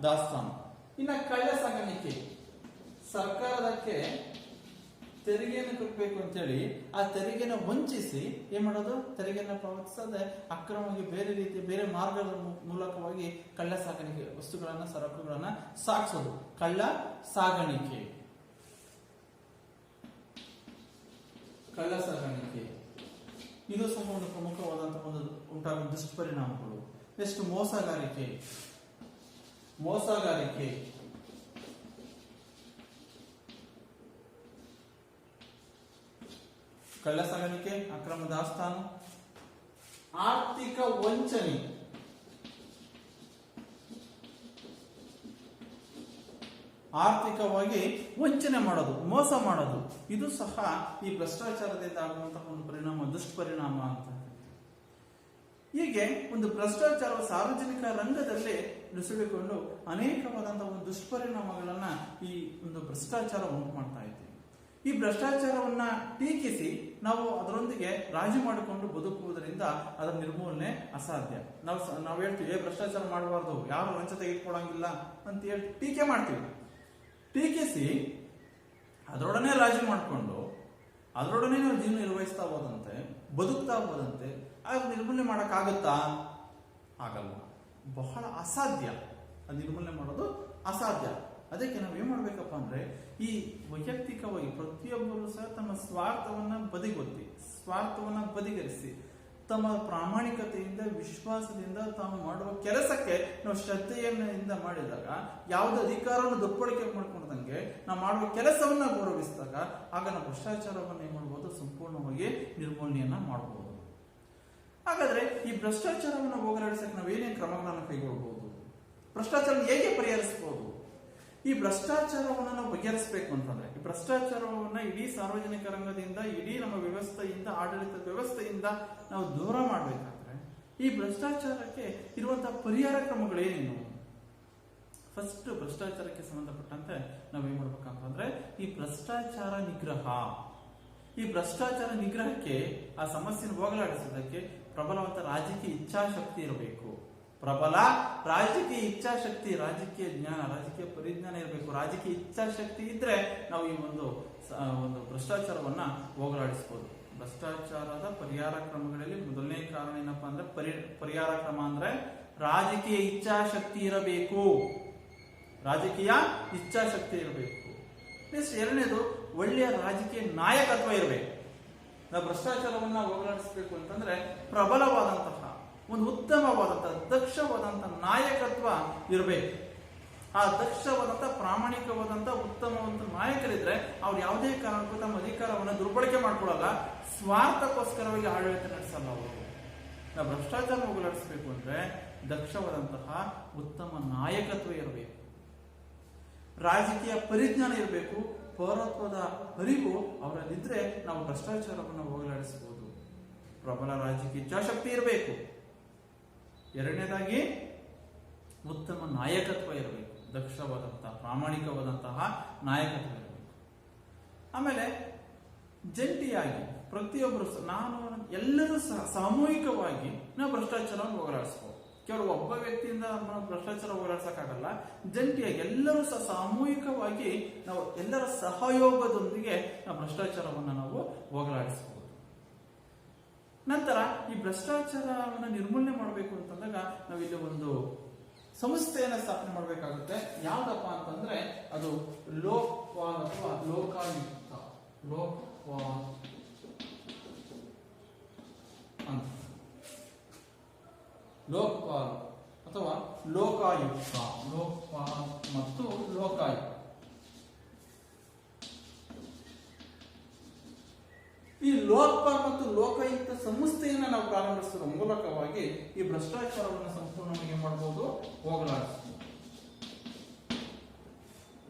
ದಾಸ್ತಾನು. ಇನ್ನ ಕಳ್ಳ ಸಾಗಾಣಿಕೆ, ಸರ್ಕಾರಕ್ಕೆ ತೆರಿಗೆಯನ್ನು ಕಟ್ಟಬೇಕು ಅಂತೇಳಿ ಆ ತೆರಿಗೆನ ವಂಚಿಸಿ ಏನ್ ಮಾಡೋದು, ತೆರಿಗೆಯನ್ನು ಪಾವತಿಸದೆ ಅಕ್ರಮವಾಗಿ ಬೇರೆ ಮಾರ್ಗದ ಮೂಲಕವಾಗಿ ಕಳ್ಳ ಸಾಗಾಣಿಕೆ ವಸ್ತುಗಳನ್ನ ಸರಕುಗಳನ್ನ ಸಾಗಿಸೋದು, ಕಳ್ಳ ಸಾಗಾಣಿಕೆ. ಇದು ಸಹ ಒಂದು ಪ್ರಮುಖವಾದಂತಹ ಒಂದು ಉಂಟಾಗುವ ದುಷ್ಪರಿಣಾಮಗಳು. ನೆಕ್ಸ್ಟ್ ಮೋಸಗಾರಿಕೆ, ಕಳ್ಳ ಸಾಗಾಣಿಕೆ, ಅಕ್ರಮ ದಾಸ್ತಾನು, ಆರ್ಥಿಕ ವಂಚನೆ, ಆರ್ಥಿಕವಾಗಿ ವಂಚನೆ ಮಾಡೋದು, ಮೋಸ ಮಾಡೋದು, ಇದು ಸಹ ಈ ಭ್ರಷ್ಟಾಚಾರದಿಂದ ಆಗುವಂತಹ ಒಂದು ಪರಿಣಾಮ, ದುಷ್ಪರಿಣಾಮ ಅಂತ. ಹೀಗೆ ಒಂದು ಭ್ರಷ್ಟಾಚಾರ ಸಾರ್ವಜನಿಕ ರಂಗದಲ್ಲಿ ನುಸುಳಿಕೊಂಡು ಅನೇಕವಾದಂತಹ ಒಂದು ದುಷ್ಪರಿಣಾಮಗಳನ್ನ ಈ ಒಂದು ಭ್ರಷ್ಟಾಚಾರ ಉಂಟು ಮಾಡ್ತಾ ಇದೆ. ಈ ಭ್ರಷ್ಟಾಚಾರವನ್ನ ಟೀಕಿಸಿ ನಾವು ಅದರೊಂದಿಗೆ ರಾಜಿ ಮಾಡಿಕೊಂಡು ಬದುಕುವುದರಿಂದ ಅದರ ನಿರ್ಮೂಲನೆ ಅಸಾಧ್ಯ. ನಾವು ಹೇಳ್ತೀವಿ ಭ್ರಷ್ಟಾಚಾರ ಮಾಡಬಾರ್ದು, ಯಾರು ಲಂಚ ತೆಗೆದುಕೊಳ್ಳಂಗಿಲ್ಲ ಅಂತ ಹೇಳಿ ಟೀಕೆ ಮಾಡ್ತೀವಿ. ಟೀಕಿಸಿ ಅದರೊಡನೆ ರಾಜಿ ಮಾಡಿಕೊಂಡು ಅದರೊಡನೆ ನಾವು ಜೀವನ ನಿರ್ವಹಿಸ್ತಾ ಹೋದಂತೆ, ಬದುಕ್ತಾ ಹೋದಂತೆ ಆಗ ನಿರ್ಮೂಲನೆ ಮಾಡೋಕ್ಕಾಗತ್ತಾ? ಆಗಲ್ಲ, ಬಹಳ ಅಸಾಧ್ಯ. ಅದು ನಿರ್ಮೂಲನೆ ಮಾಡೋದು ಅಸಾಧ್ಯ. ಅದಕ್ಕೆ ನಾವು ಏನ್ ಮಾಡ್ಬೇಕಪ್ಪ ಅಂದ್ರೆ, ಈ ವೈಯಕ್ತಿಕವಾಗಿ ಪ್ರತಿಯೊಬ್ಬರು ಸಹ ತಮ್ಮ ಸ್ವಾರ್ಥವನ್ನ ಬದಿಗರಿಸಿ ತಮ್ಮ ಪ್ರಾಮಾಣಿಕತೆಯಿಂದ, ವಿಶ್ವಾಸದಿಂದ ತಾವು ಮಾಡುವ ಕೆಲಸಕ್ಕೆ ನಾವು ಶ್ರದ್ಧೆಯಿಂದ ಮಾಡಿದಾಗ, ಯಾವುದೇ ಅಧಿಕಾರವನ್ನು ದುರ್ಬಳಕೆ ಮಾಡ್ಕೊಂಡಂಗೆ ನಾವು ಮಾಡುವ ಕೆಲಸವನ್ನ ಗೌರವಿಸಿದಾಗ ಆಗ ನಾವು ಭ್ರಷ್ಟಾಚಾರವನ್ನು ಏನ್ ಮಾಡ್ಬೋದು, ಸಂಪೂರ್ಣವಾಗಿ ನಿರ್ಮೂಲನೆಯನ್ನ ಮಾಡಬಹುದು. ಹಾಗಾದ್ರೆ ಈ ಭ್ರಷ್ಟಾಚಾರವನ್ನು ಹೋಗಲಾಡಿಸಕ್ಕೆ ನಾವು ಏನೇನು ಕ್ರಮಗಳನ್ನು ಕೈಗೊಳ್ಳಬಹುದು, ಭ್ರಷ್ಟಾಚಾರ ಹೇಗೆ ಪರಿಹರಿಸಬಹುದು? ಈ ಭ್ರಷ್ಟಾಚಾರವನ್ನು ನಾವು ಬಗೆಹರಿಸಬೇಕು ಅಂತಂದ್ರೆ, ಈ ಭ್ರಷ್ಟಾಚಾರವನ್ನ ಇಡೀ ಸಾರ್ವಜನಿಕ ರಂಗದಿಂದ, ಇಡೀ ನಮ್ಮ ವ್ಯವಸ್ಥೆಯಿಂದ, ಆಡಳಿತ ವ್ಯವಸ್ಥೆಯಿಂದ ನಾವು ದೂರ ಮಾಡಬೇಕಾದ್ರೆ ಈ ಭ್ರಷ್ಟಾಚಾರಕ್ಕೆ ಇರುವಂತಹ ಪರಿಹಾರ ಕ್ರಮಗಳೇನೇನು? ಫಸ್ಟ್ ಭ್ರಷ್ಟಾಚಾರಕ್ಕೆ ಸಂಬಂಧಪಟ್ಟಂತೆ ನಾವೇನ್ ಮಾಡ್ಬೇಕಂತಂದ್ರೆ, ಈ ಭ್ರಷ್ಟಾಚಾರ ನಿಗ್ರಹಕ್ಕೆ ಆ ಸಮಸ್ಯೆಯನ್ನು ಹೋಗಲಾಡಿಸೋದಕ್ಕೆ ಪ್ರಬಲವಾದ ರಾಜಕೀಯ ಇಚ್ಛಾಶಕ್ತಿ ಇರಬೇಕು. ಪ್ರಬಲ ರಾಜಕೀಯ ಇಚ್ಛಾಶಕ್ತಿ, ರಾಜಕೀಯ ಜ್ಞಾನ, ರಾಜಕೀಯ ಪರಿಜ್ಞಾನ ಇರಬೇಕು. ರಾಜಕೀಯ ಇಚ್ಛಾಶಕ್ತಿ ಇದ್ರೆ ನಾವು ಈ ಒಂದು ಭ್ರಷ್ಟಾಚಾರವನ್ನ ಹೋಗಲಾಡಿಸಬಹುದು. ಭ್ರಷ್ಟಾಚಾರದ ಪರಿಹಾರ ಕ್ರಮಗಳಲ್ಲಿ ಮೊದಲನೇ ಕಾರಣ ಏನಪ್ಪಾ ಅಂದ್ರೆ, ಪರಿಹಾರ ಕ್ರಮ ಅಂದ್ರೆ ರಾಜಕೀಯ ಇಚ್ಛಾಶಕ್ತಿ ಇರಬೇಕು. ರಾಜಕೀಯ ಇಚ್ಛಾಶಕ್ತಿ ಇರಬೇಕು. ನೆಕ್ಸ್ಟ್ ಎರಡನೇದು, ಒಳ್ಳೆಯ ರಾಜಕೀಯ ನಾಯಕತ್ವ ಇರಬೇಕು. ನಾವು ಭ್ರಷ್ಟಾಚಾರವನ್ನ ಹೋಗಲಾಡಿಸಬೇಕು ಅಂತಂದ್ರೆ ಪ್ರಬಲವಾದಂತಹ, ಒಂದು ಉತ್ತಮವಾದಂತಹ, ದಕ್ಷವಾದಂತಹ ನಾಯಕತ್ವ ಇರಬೇಕು. ಆ ದಕ್ಷವಾದಂತಹ, ಪ್ರಾಮಾಣಿಕವಾದಂತಹ, ಉತ್ತಮವಾದಂತಹ ನಾಯಕರಿದ್ರೆ ಅವ್ರು ಯಾವುದೇ ಕಾರಣಕ್ಕೂ ತಮ್ಮ ಅಧಿಕಾರವನ್ನು ದುರ್ಬಳಕೆ ಮಾಡ್ಕೊಳ್ಳಲ್ಲ, ಸ್ವಾರ್ಥಕ್ಕೋಸ್ಕರವಾಗಿ ಆಡಳಿತ ನಡೆಸಲ್ಲ ಅವರು. ನಾವು ಭ್ರಷ್ಟಾಚಾರ ಹೋಗಲಾಡಿಸಬೇಕು ಅಂದ್ರೆ ದಕ್ಷವಾದಂತಹ ಉತ್ತಮ ನಾಯಕತ್ವ ಇರಬೇಕು, ರಾಜಕೀಯ ಪರಿಜ್ಞಾನ ಇರಬೇಕು, ಪೌರತ್ವದ ಅರಿವು ಅವರಲ್ಲಿದ್ರೆ ನಾವು ಭ್ರಷ್ಟಾಚಾರವನ್ನು ಹೋಗಲಾಡಿಸಬಹುದು. ಪ್ರಬಲ ರಾಜಕೀಯ ಇಚ್ಛಾಶಕ್ತಿ ಇರಬೇಕು. ಎರಡನೇದಾಗಿ ಉತ್ತಮ ನಾಯಕತ್ವ ಇರಬೇಕು, ದಕ್ಷವಾದಂತಹ, ಪ್ರಾಮಾಣಿಕವಾದಂತಹ ನಾಯಕತ್ವ ಇರಬೇಕು. ಆಮೇಲೆ ಜಂಟಿಯಾಗಿ ಪ್ರತಿಯೊಬ್ಬರು ಎಲ್ಲರೂ ಸಹ ಸಾಮೂಹಿಕವಾಗಿ ನಾವು ಭ್ರಷ್ಟಾಚಾರವನ್ನು ಹೋಗಲಾಡಿಸಬಹುದು. ಕೇವಲ ಒಬ್ಬ ವ್ಯಕ್ತಿಯಿಂದ ನಾವು ಭ್ರಷ್ಟಾಚಾರ ಹೋಗಲಾಡಿಸಕ್ಕಾಗಲ್ಲ. ಜಂಟಿಯಾಗಿ ಎಲ್ಲರೂ ಸಹ ಸಾಮೂಹಿಕವಾಗಿ ನಾವು ಎಲ್ಲರ ಸಹಯೋಗದೊಂದಿಗೆ ನಾವು ಭ್ರಷ್ಟಾಚಾರವನ್ನು ನಾವು ಹೋಗಲಾಡಿಸಬಹುದು. ನಂತರ ಈ ಭ್ರಷ್ಟಾಚಾರವನ್ನು ನಿರ್ಮೂಲನೆ ಮಾಡಬೇಕು ಅಂತಂದಾಗ ನಾವಿಲ್ಲಿ ಒಂದು ಸಂಸ್ಥೆಯನ್ನ ಸ್ಥಾಪನೆ ಮಾಡಬೇಕಾಗುತ್ತೆ. ಯಾವ್ದಪ್ಪ ಅಂತಂದ್ರೆ ಅದು ಲೋಕಪಾಲ್ ಅಥವಾ ಲೋಕಾಯುಕ್ತ. ಲೋಕಪಾಲ್ ಅಂತ, ಲೋಕಪಾಲ್ ಅಥವಾ ಲೋಕಾಯುಕ್ತ. ಲೋಕಪಾಲ್ ಮತ್ತು ಲೋಕಾಯುಕ್ತ. ಈ ಲೋಕಪಾಲ್ ಮತ್ತು ಲೋಕಾಯುಕ್ತ ಸಂಸ್ಥೆಯನ್ನ ನಾವು ಪ್ರಾರಂಭಿಸುವ ಮೂಲಕವಾಗಿ ಈ ಭ್ರಷ್ಟಾಚಾರವನ್ನು ಸಂಪೂರ್ಣವಾಗಿ ಮಾಡಬಹುದು, ಹೋಗಲಾಡಿಸಬಹುದು.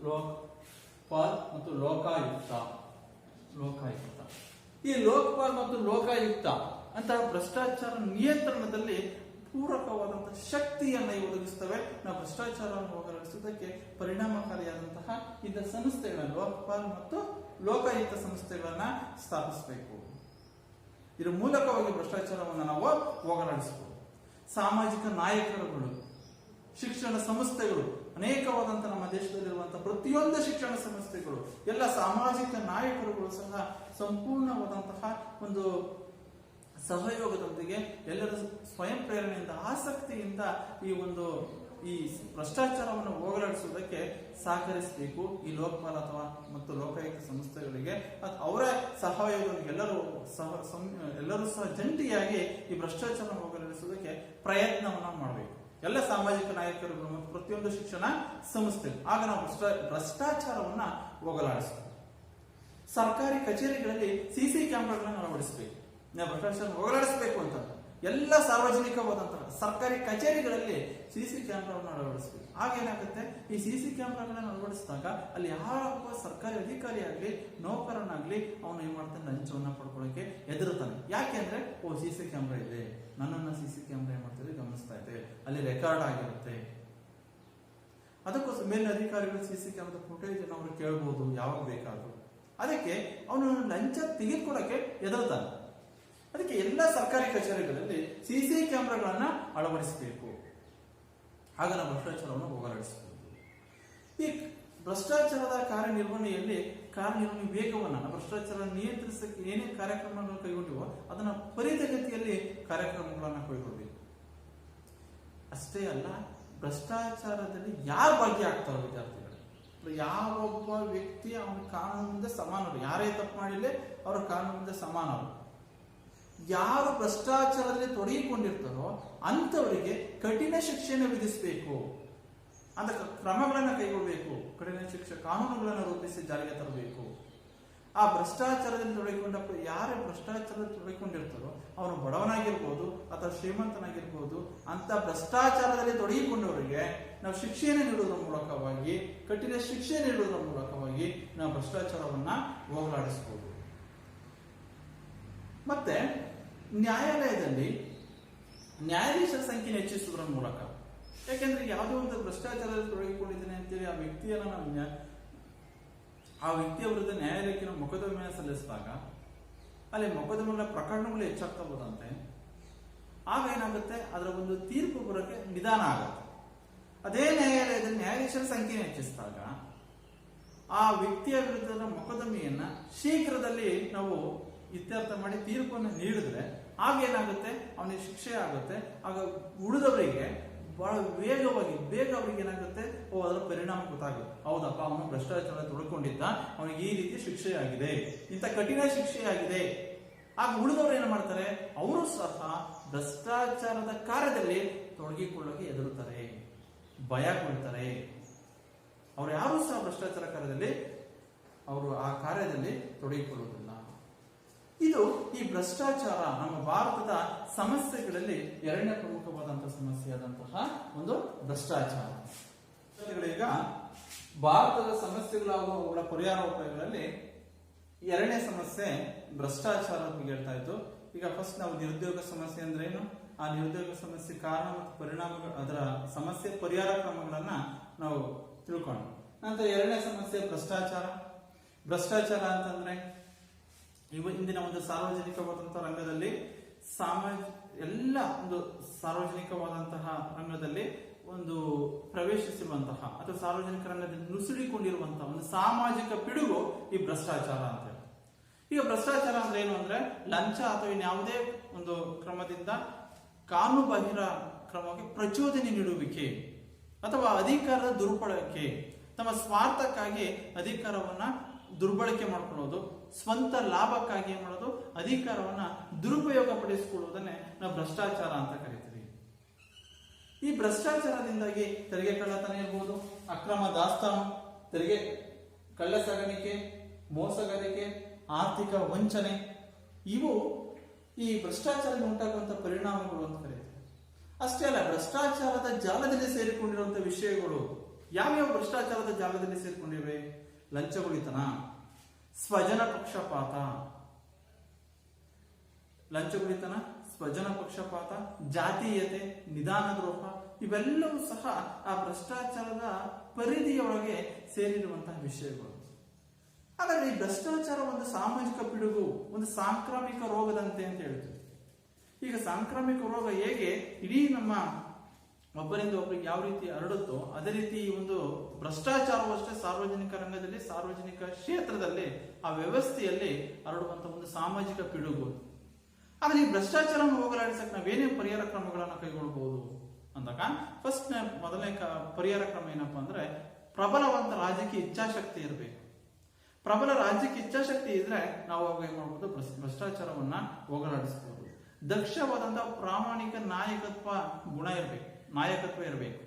ಲೋಕಪಾಲ್ ಮತ್ತು ಲೋಕಾಯುಕ್ತ. ಈ ಲೋಕಪಾಲ್ ಮತ್ತು ಲೋಕಾಯುಕ್ತ ಅಂತ ಭ್ರಷ್ಟಾಚಾರ ನಿಯಂತ್ರಣದಲ್ಲಿ ಪೂರಕವಾದಂತಹ ಶಕ್ತಿಯನ್ನ ಒದಗಿಸ್ತವೆ. ನಾವು ಭ್ರಷ್ಟಾಚಾರವನ್ನು ಹೋಗಲಾಡಿಸುವುದಕ್ಕೆ ಪರಿಣಾಮಕಾರಿಯಾದಂತಹ ಇದ್ದ ಸಂಸ್ಥೆಗಳ ಲೋಕಪಾಲ್ ಮತ್ತು ಲೋಕಾಯುಕ್ತ ಸಂಸ್ಥೆಗಳನ್ನ ಸ್ಥಾಪಿಸಬೇಕು. ಇದರ ಮೂಲಕವಾಗಿ ಭ್ರಷ್ಟಾಚಾರವನ್ನು ನಾವು ಹೋಗಲಾಡಿಸಬಹುದು. ಸಾಮಾಜಿಕ ನಾಯಕರುಗಳು, ಶಿಕ್ಷಣ ಸಂಸ್ಥೆಗಳು, ಅನೇಕವಾದಂತಹ ನಮ್ಮ ದೇಶದಲ್ಲಿರುವಂತಹ ಪ್ರತಿಯೊಂದು ಶಿಕ್ಷಣ ಸಂಸ್ಥೆಗಳು, ಎಲ್ಲ ಸಾಮಾಜಿಕ ನಾಯಕರುಗಳು ಸಹ ಸಂಪೂರ್ಣವಾದಂತಹ ಒಂದು ಸಹಯೋಗದೊಂದಿಗೆ ಎಲ್ಲರೂ ಸ್ವಯಂ ಪ್ರೇರಣೆಯಿಂದ, ಆಸಕ್ತಿಯಿಂದ ಈ ಭ್ರಷ್ಟಾಚಾರವನ್ನು ಹೋಗಲಾಡಿಸುವುದಕ್ಕೆ ಸಹಕರಿಸಬೇಕು. ಈ ಲೋಕಪಾಲ್ ಅಥವಾ ಮತ್ತು ಲೋಕಾಯುಕ್ತ ಸಂಸ್ಥೆಗಳಿಗೆ ಅವರ ಸಹಯೋಗದೊಂದಿಗೆ ಎಲ್ಲರೂ ಸಹ ಜಂಟಿಯಾಗಿ ಈ ಭ್ರಷ್ಟಾಚಾರ ಹೋಗಲಾಡಿಸುವುದಕ್ಕೆ ಪ್ರಯತ್ನವನ್ನ ಮಾಡಬೇಕು. ಎಲ್ಲ ಸಾಮಾಜಿಕ ನಾಯಕರುಗಳು ಮತ್ತು ಪ್ರತಿಯೊಂದು ಶಿಕ್ಷಣ ಸಂಸ್ಥೆಗಳು. ಆಗ ನಾವು ಭ್ರಷ್ಟಾಚಾರವನ್ನ ಹೋಗಲಾಡಿಸಬೇಕು. ಸರ್ಕಾರಿ ಕಚೇರಿಗಳಲ್ಲಿ ಸಿಸಿ ಕ್ಯಾಮೆರಾಗಳನ್ನು ಅಳವಡಿಸಬೇಕು. ನಾವು ಭ್ರಷ್ಟಾಚಾರ ಹೋಗಲಾಡಿಸಬೇಕು ಅಂತ ಎಲ್ಲ ಸಾರ್ವಜನಿಕವಾದಂತಹ ಸರ್ಕಾರಿ ಕಚೇರಿಗಳಲ್ಲಿ ಸಿಸಿ ಕ್ಯಾಮೆರಾವನ್ನು ಅಳವಡಿಸಬೇಕು. ಆಗೇನಾಗುತ್ತೆ, ಈ ಸಿಸಿ ಕ್ಯಾಮೆರಾಗಳನ್ನು ಅಳವಡಿಸಿದಾಗ ಅಲ್ಲಿ ಯಾರೊಬ್ಬ ಸರ್ಕಾರಿ ಅಧಿಕಾರಿ ಆಗ್ಲಿ, ನೌಕರನಾಗ್ಲಿ, ಅವನು ಏನ್ ಮಾಡ್ತಾನೆ, ಲಂಚವನ್ನ ಪಡ್ಕೊಳ್ಳೋಕೆ ಹೆದರುತ್ತಾನೆ. ಯಾಕೆ ಅಂದ್ರೆ, ಸಿಸಿ ಕ್ಯಾಮೆರಾ ಇದೆ, ನನ್ನನ್ನ ಸಿಸಿ ಕ್ಯಾಮೆರಾ ಏನ್ ಮಾಡ್ತಿದೆ, ಗಮನಿಸ್ತಾ ಇದೆ, ಅಲ್ಲಿ ರೆಕಾರ್ಡ್ ಆಗಿರುತ್ತೆ. ಅದಕ್ಕೋಸ್ಕರ ಮೇಲಿನ ಅಧಿಕಾರಿಗಳು ಸಿಸಿ ಕ್ಯಾಮೆರಾ ಫುಟೇಜ್ ಅವರು ಕೇಳಬಹುದು ಯಾವಾಗ ಬೇಕಾದ್ರೂ. ಅದಕ್ಕೆ ಅವನು ಲಂಚ ತೆಗೆದುಕೊಳ್ಳಕ್ಕೆ ಹೆದರ್ತಾನೆ. ಅದಕ್ಕೆ ಎಲ್ಲ ಸರ್ಕಾರಿ ಕಚೇರಿಗಳಲ್ಲಿ ಸಿಸಿ ಕ್ಯಾಮೆರಾಗಳನ್ನ ಅಳವಡಿಸಬೇಕು. ಆಗ ನಾವು ಭ್ರಷ್ಟಾಚಾರವನ್ನು ಹೋಗಲಾಡಿಸಬಹುದು. ಈ ಭ್ರಷ್ಟಾಚಾರದ ಕಾರ್ಯನಿರ್ವಹಣೆಯಲ್ಲಿ ಕಾರ್ಯನಿರ್ವಹಣೆ ವೇಗವನ್ನು ಭ್ರಷ್ಟಾಚಾರ ನಿಯಂತ್ರಿಸಕ್ಕೆ ಏನೇ ಕಾರ್ಯಕ್ರಮಗಳನ್ನು ಕೈಗೊಂಡಿವೋ ಅದನ್ನ ತ್ವರಿತಗತಿಯಲ್ಲಿ ಕಾರ್ಯಕ್ರಮಗಳನ್ನು ಕೈಗೊಳ್ಳಬೇಕು. ಅಷ್ಟೇ ಅಲ್ಲ, ಭ್ರಷ್ಟಾಚಾರದಲ್ಲಿ ಯಾರು ಭಾಗಿಯಾಗ್ತಾರೋ ವಿದ್ಯಾರ್ಥಿಗಳು, ಯಾವೊಬ್ಬ ವ್ಯಕ್ತಿ ಅವನ ಕಾನೂನು ಮುಂದೆ ಸಮಾನರು, ಯಾರೇ ತಪ್ಪು ಮಾಡಿಲ್ಲ ಅವರ ಕಾನೂನು ಮುಂದೆ ಸಮಾನರು. ಯಾರು ಭ್ರಷ್ಟಾಚಾರದಲ್ಲಿ ತೊಡಗಿಕೊಂಡಿರ್ತಾರೋ ಅಂಥವರಿಗೆ ಕಠಿಣ ಶಿಕ್ಷೆಯನ್ನು ವಿಧಿಸಬೇಕು ಅಂತ ಕ್ರಮಗಳನ್ನು ಕೈಗೊಳ್ಳಬೇಕು. ಕಠಿಣ ಶಿಕ್ಷೆ ಕಾನೂನುಗಳನ್ನು ರೂಪಿಸಿ ಜಾರಿಗೆ ತರಬೇಕು. ಆ ಭ್ರಷ್ಟಾಚಾರದಲ್ಲಿ ತೊಡಗಿಕೊಂಡ ಯಾರೇ ಭ್ರಷ್ಟಾಚಾರದಲ್ಲಿ ತೊಡಗಿಕೊಂಡಿರ್ತಾರೋ ಅವನು ಬಡವನಾಗಿರ್ಬೋದು ಅಥವಾ ಶ್ರೀಮಂತನಾಗಿರ್ಬೋದು, ಅಂತ ಭ್ರಷ್ಟಾಚಾರದಲ್ಲಿ ತೊಡಗಿಕೊಂಡವರಿಗೆ ನಾವು ಶಿಕ್ಷೆಯನ್ನು ನೀಡುವುದರ ಮೂಲಕವಾಗಿ, ಕಠಿಣ ಶಿಕ್ಷೆ ನೀಡುವುದರ ಮೂಲಕವಾಗಿ ನಾವು ಭ್ರಷ್ಟಾಚಾರವನ್ನ ಹೋಗಲಾಡಿಸಬಹುದು. ಮತ್ತೆ ನ್ಯಾಯಾಲಯದಲ್ಲಿ ನ್ಯಾಯಾಧೀಶರ ಸಂಖ್ಯೆ ಹೆಚ್ಚಿಸುವುದರ ಮೂಲಕ, ಯಾಕೆಂದ್ರೆ ಯಾವುದೋ ಒಂದು ಭ್ರಷ್ಟಾಚಾರದಲ್ಲಿ ತೊಡಗಿಕೊಂಡಿದ್ದೇನೆ ಅಂತೇಳಿ ಆ ವ್ಯಕ್ತಿಯ ವಿರುದ್ಧ ನ್ಯಾಯಾಲಯಕ್ಕೆ ನಾವು ಮೊಕದ್ದಮೆಯನ್ನು ಸಲ್ಲಿಸಿದಾಗ ಅಲ್ಲಿ ಮೊಕದ್ದಮೆಗಳ ಪ್ರಕರಣಗಳು ಹೆಚ್ಚಾಗ್ತಾ ಹೋದಂತೆ ಆಗ ಏನಾಗುತ್ತೆ, ಅದರ ಒಂದು ತೀರ್ಪು ಬರೋಕ್ಕೆ ನಿಧಾನ ಆಗುತ್ತೆ. ಅದೇ ನ್ಯಾಯಾಲಯದಲ್ಲಿ ನ್ಯಾಯಾಧೀಶರ ಸಂಖ್ಯೆ ಹೆಚ್ಚಿಸಿದಾಗ ಆ ವ್ಯಕ್ತಿಯ ವಿರುದ್ಧದ ಮೊಕದ್ದಮೆಯನ್ನ ಶೀಘ್ರದಲ್ಲಿ ನಾವು ಇತ್ಯರ್ಥ ಮಾಡಿ ತೀರ್ಪನ್ನು ನೀಡಿದ್ರೆ ಆಗ ಏನಾಗುತ್ತೆ, ಅವನಿಗೆ ಶಿಕ್ಷೆ ಆಗುತ್ತೆ. ಆಗ ಉಳಿದವರಿಗೆ ಬಹಳ ವೇಗವಾಗಿ ಬೇಗ ಅವರಿಗೆ ಏನಾಗುತ್ತೆ, ಅದರ ಪರಿಣಾಮ ಗೊತ್ತಾಗುತ್ತೆ. ಹೌದಪ್ಪ, ಅವನು ಭ್ರಷ್ಟಾಚಾರ ತೊಡ್ಕೊಂಡಿದ್ದ, ಅವನಿಗೆ ಈ ರೀತಿ ಶಿಕ್ಷೆಯಾಗಿದೆ, ಇಂಥ ಕಠಿಣ ಶಿಕ್ಷೆಯಾಗಿದೆ. ಆಗ ಉಳಿದವರು ಏನು ಮಾಡ್ತಾರೆ, ಅವರು ಸಹ ಭ್ರಷ್ಟಾಚಾರದ ಕಾರ್ಯದಲ್ಲಿ ತೊಡಗಿಕೊಳ್ಳೋಕೆ ಹೆದರುತ್ತಾರೆ, ಭಯ ಕೊಡ್ತಾರೆ. ಅವ್ರು ಯಾರು ಸಹ ಭ್ರಷ್ಟಾಚಾರ ಕಾರ್ಯದಲ್ಲಿ ಅವರು ಆ ಕಾರ್ಯದಲ್ಲಿ ತೊಡಗಿಕೊಳ್ಳುವುದಿಲ್ಲ. ಇದು ಈ ಭ್ರಷ್ಟಾಚಾರ ನಮ್ಮ ಭಾರತದ ಸಮಸ್ಯೆಗಳಲ್ಲಿ ಎರಡನೇ ಪ್ರಮುಖವಾದಂತಹ ಸಮಸ್ಯೆಯಾದಂತಹ ಒಂದು ಭ್ರಷ್ಟಾಚಾರ. ಈಗ ಭಾರತದ ಸಮಸ್ಯೆಗಳಾಗುವ ಅವುಗಳ ಪರಿಹಾರ ಉಪಾಯಗಳಲ್ಲಿ ಎರಡನೇ ಸಮಸ್ಯೆ ಭ್ರಷ್ಟಾಚಾರದ ಬಗ್ಗೆ ಹೇಳ್ತಾ ಇತ್ತು. ಈಗ ಫಸ್ಟ್ ನಾವು ನಿರುದ್ಯೋಗ ಸಮಸ್ಯೆ ಅಂದ್ರೆ ಏನು, ಆ ನಿರುದ್ಯೋಗ ಸಮಸ್ಯೆ ಕಾರಣ ಮತ್ತು ಪರಿಣಾಮಗಳು, ಅದರ ಸಮಸ್ಯೆ ಪರಿಹಾರ ಕ್ರಮಗಳನ್ನ ನಾವು ತಿಳ್ಕೊಂಡು ನಂತರ ಎರಡನೇ ಸಮಸ್ಯೆ ಭ್ರಷ್ಟಾಚಾರ. ಭ್ರಷ್ಟಾಚಾರ ಅಂತಂದ್ರೆ ಇಂದಿನ ಒಂದು ಸಾರ್ವಜನಿಕವಾದಂತಹ ರಂಗದಲ್ಲಿ ಎಲ್ಲ ಒಂದು ಸಾರ್ವಜನಿಕವಾದಂತಹ ರಂಗದಲ್ಲಿ ಒಂದು ಪ್ರವೇಶಿಸಿರುವಂತಹ ಅಥವಾ ಸಾರ್ವಜನಿಕ ರಂಗದಲ್ಲಿ ನುಸುಳಿಕೊಂಡಿರುವಂತಹ ಒಂದು ಸಾಮಾಜಿಕ ಪಿಡುಗು ಈ ಭ್ರಷ್ಟಾಚಾರ ಅಂತ ಹೇಳಿ. ಈಗ ಭ್ರಷ್ಟಾಚಾರ ಅಂದ್ರೆ ಏನು ಅಂದ್ರೆ ಲಂಚ ಅಥವಾ ಇನ್ಯಾವುದೇ ಒಂದು ಕ್ರಮದಿಂದ ಕಾನೂನುಬಾಹಿರ ಕ್ರಮಕ್ಕೆ ಪ್ರಚೋದನೆ ನೀಡುವಿಕೆ ಅಥವಾ ಅಧಿಕಾರದ ದುರ್ಬಳಕೆ, ತಮ್ಮ ಸ್ವಾರ್ಥಕ್ಕಾಗಿ ಅಧಿಕಾರವನ್ನ ದುರ್ಬಳಕೆ ಮಾಡಿಕೊಳ್ಳೋದು, ಸ್ವಂತ ಲಾಭಕ್ಕಾಗಿ ಏನ್ ಮಾಡೋದು, ಅಧಿಕಾರವನ್ನ ದುರುಪಯೋಗ ಪಡಿಸಿಕೊಳ್ಳುವುದನ್ನೇ ನಾವು ಭ್ರಷ್ಟಾಚಾರ ಅಂತ ಕರಿತೀವಿ. ಈ ಭ್ರಷ್ಟಾಚಾರದಿಂದಾಗಿ ತೆರಿಗೆ ಕಳ್ಳತನ ಇರ್ಬೋದು, ಅಕ್ರಮ ದಾಸ್ತಾನು, ತೆರಿಗೆ ಕಳ್ಳ ಸಾಗಾಣಿಕೆ, ಮೋಸಗಾರಿಕೆ, ಆರ್ಥಿಕ ವಂಚನೆ, ಇವು ಈ ಭ್ರಷ್ಟಾಚಾರದಿಂದ ಉಂಟಾಗುವಂತಹ ಪರಿಣಾಮಗಳು ಅಂತ ಕರೀತೀವಿ. ಅಷ್ಟೇ ಅಲ್ಲ, ಭ್ರಷ್ಟಾಚಾರದ ಜಾಲದಲ್ಲಿ ಸೇರಿಕೊಂಡಿರುವಂತಹ ವಿಷಯಗಳು ಯಾವ್ಯಾವ ಭ್ರಷ್ಟಾಚಾರದ ಜಾಲದಲ್ಲಿ ಸೇರಿಕೊಂಡಿವೆ? ಲಂಚಗುಳಿತನ, ಸ್ವಜನ ಪಕ್ಷಪಾತ, ಲಂಚಗುಳಿತನ, ಸ್ವಜನ ಪಕ್ಷಪಾತ, ಜಾತೀಯತೆ, ನಿಧಾನ ದ್ರೋಹ, ಇವೆಲ್ಲವೂ ಸಹ ಆ ಭ್ರಷ್ಟಾಚಾರದ ಪರಿಧಿಯೊಳಗೆ ಸೇರಿರುವಂತಹ ವಿಷಯಗಳು. ಹಾಗಾದ್ರೆ ಈ ಭ್ರಷ್ಟಾಚಾರ ಒಂದು ಸಾಮಾಜಿಕ ಪಿಡುಗು, ಒಂದು ಸಾಂಕ್ರಾಮಿಕ ರೋಗದಂತೆ ಅಂತ ಹೇಳ್ತೀವಿ. ಈಗ ಸಾಂಕ್ರಾಮಿಕ ರೋಗ ಹೇಗೆ ಇಡೀ ನಮ್ಮ ಒಬ್ಬರಿಂದ ಒಬ್ಬರಿಗೆ ಯಾವ ರೀತಿ ಹರಡುತ್ತೋ ಅದೇ ರೀತಿ ಈ ಒಂದು ಭ್ರಷ್ಟಾಚಾರವೂ ಅಷ್ಟೇ ಸಾರ್ವಜನಿಕ ರಂಗದಲ್ಲಿ, ಸಾರ್ವಜನಿಕ ಕ್ಷೇತ್ರದಲ್ಲಿ, ಆ ವ್ಯವಸ್ಥೆಯಲ್ಲಿ ಹರಡುವಂತಹ ಒಂದು ಸಾಮಾಜಿಕ ಪಿಡುಗು. ಆದ್ರೆ ಈ ಭ್ರಷ್ಟಾಚಾರವನ್ನು ಹೋಗಲಾಡಿಸಕ್ಕೆ ನಾವೇನೇನು ಪರಿಹಾರ ಕ್ರಮಗಳನ್ನು ಕೈಗೊಳ್ಳಬಹುದು ಅಂದಾಗ ಫಸ್ಟ್ ಮೊದಲನೇ ಪರಿಹಾರ ಕ್ರಮ ಏನಪ್ಪಾ ಅಂದ್ರೆ ಪ್ರಬಲವಂತ ರಾಜಕೀಯ ಇಚ್ಛಾಶಕ್ತಿ ಇರಬೇಕು. ಪ್ರಬಲ ರಾಜಕೀಯ ಇಚ್ಛಾಶಕ್ತಿ ಇದ್ರೆ ನಾವು ಅವಾಗ ಏನ್ ಮಾಡಬಹುದು, ಭ್ರಷ್ಟಾಚಾರವನ್ನ ಹೋಗಲಾಡಿಸಬಹುದು. ದಕ್ಷವಾದಂತಹ ಪ್ರಾಮಾಣಿಕ ನಾಯಕತ್ವ ಗುಣ ಇರಬೇಕು, ನಾಯಕತ್ವ ಇರಬೇಕು.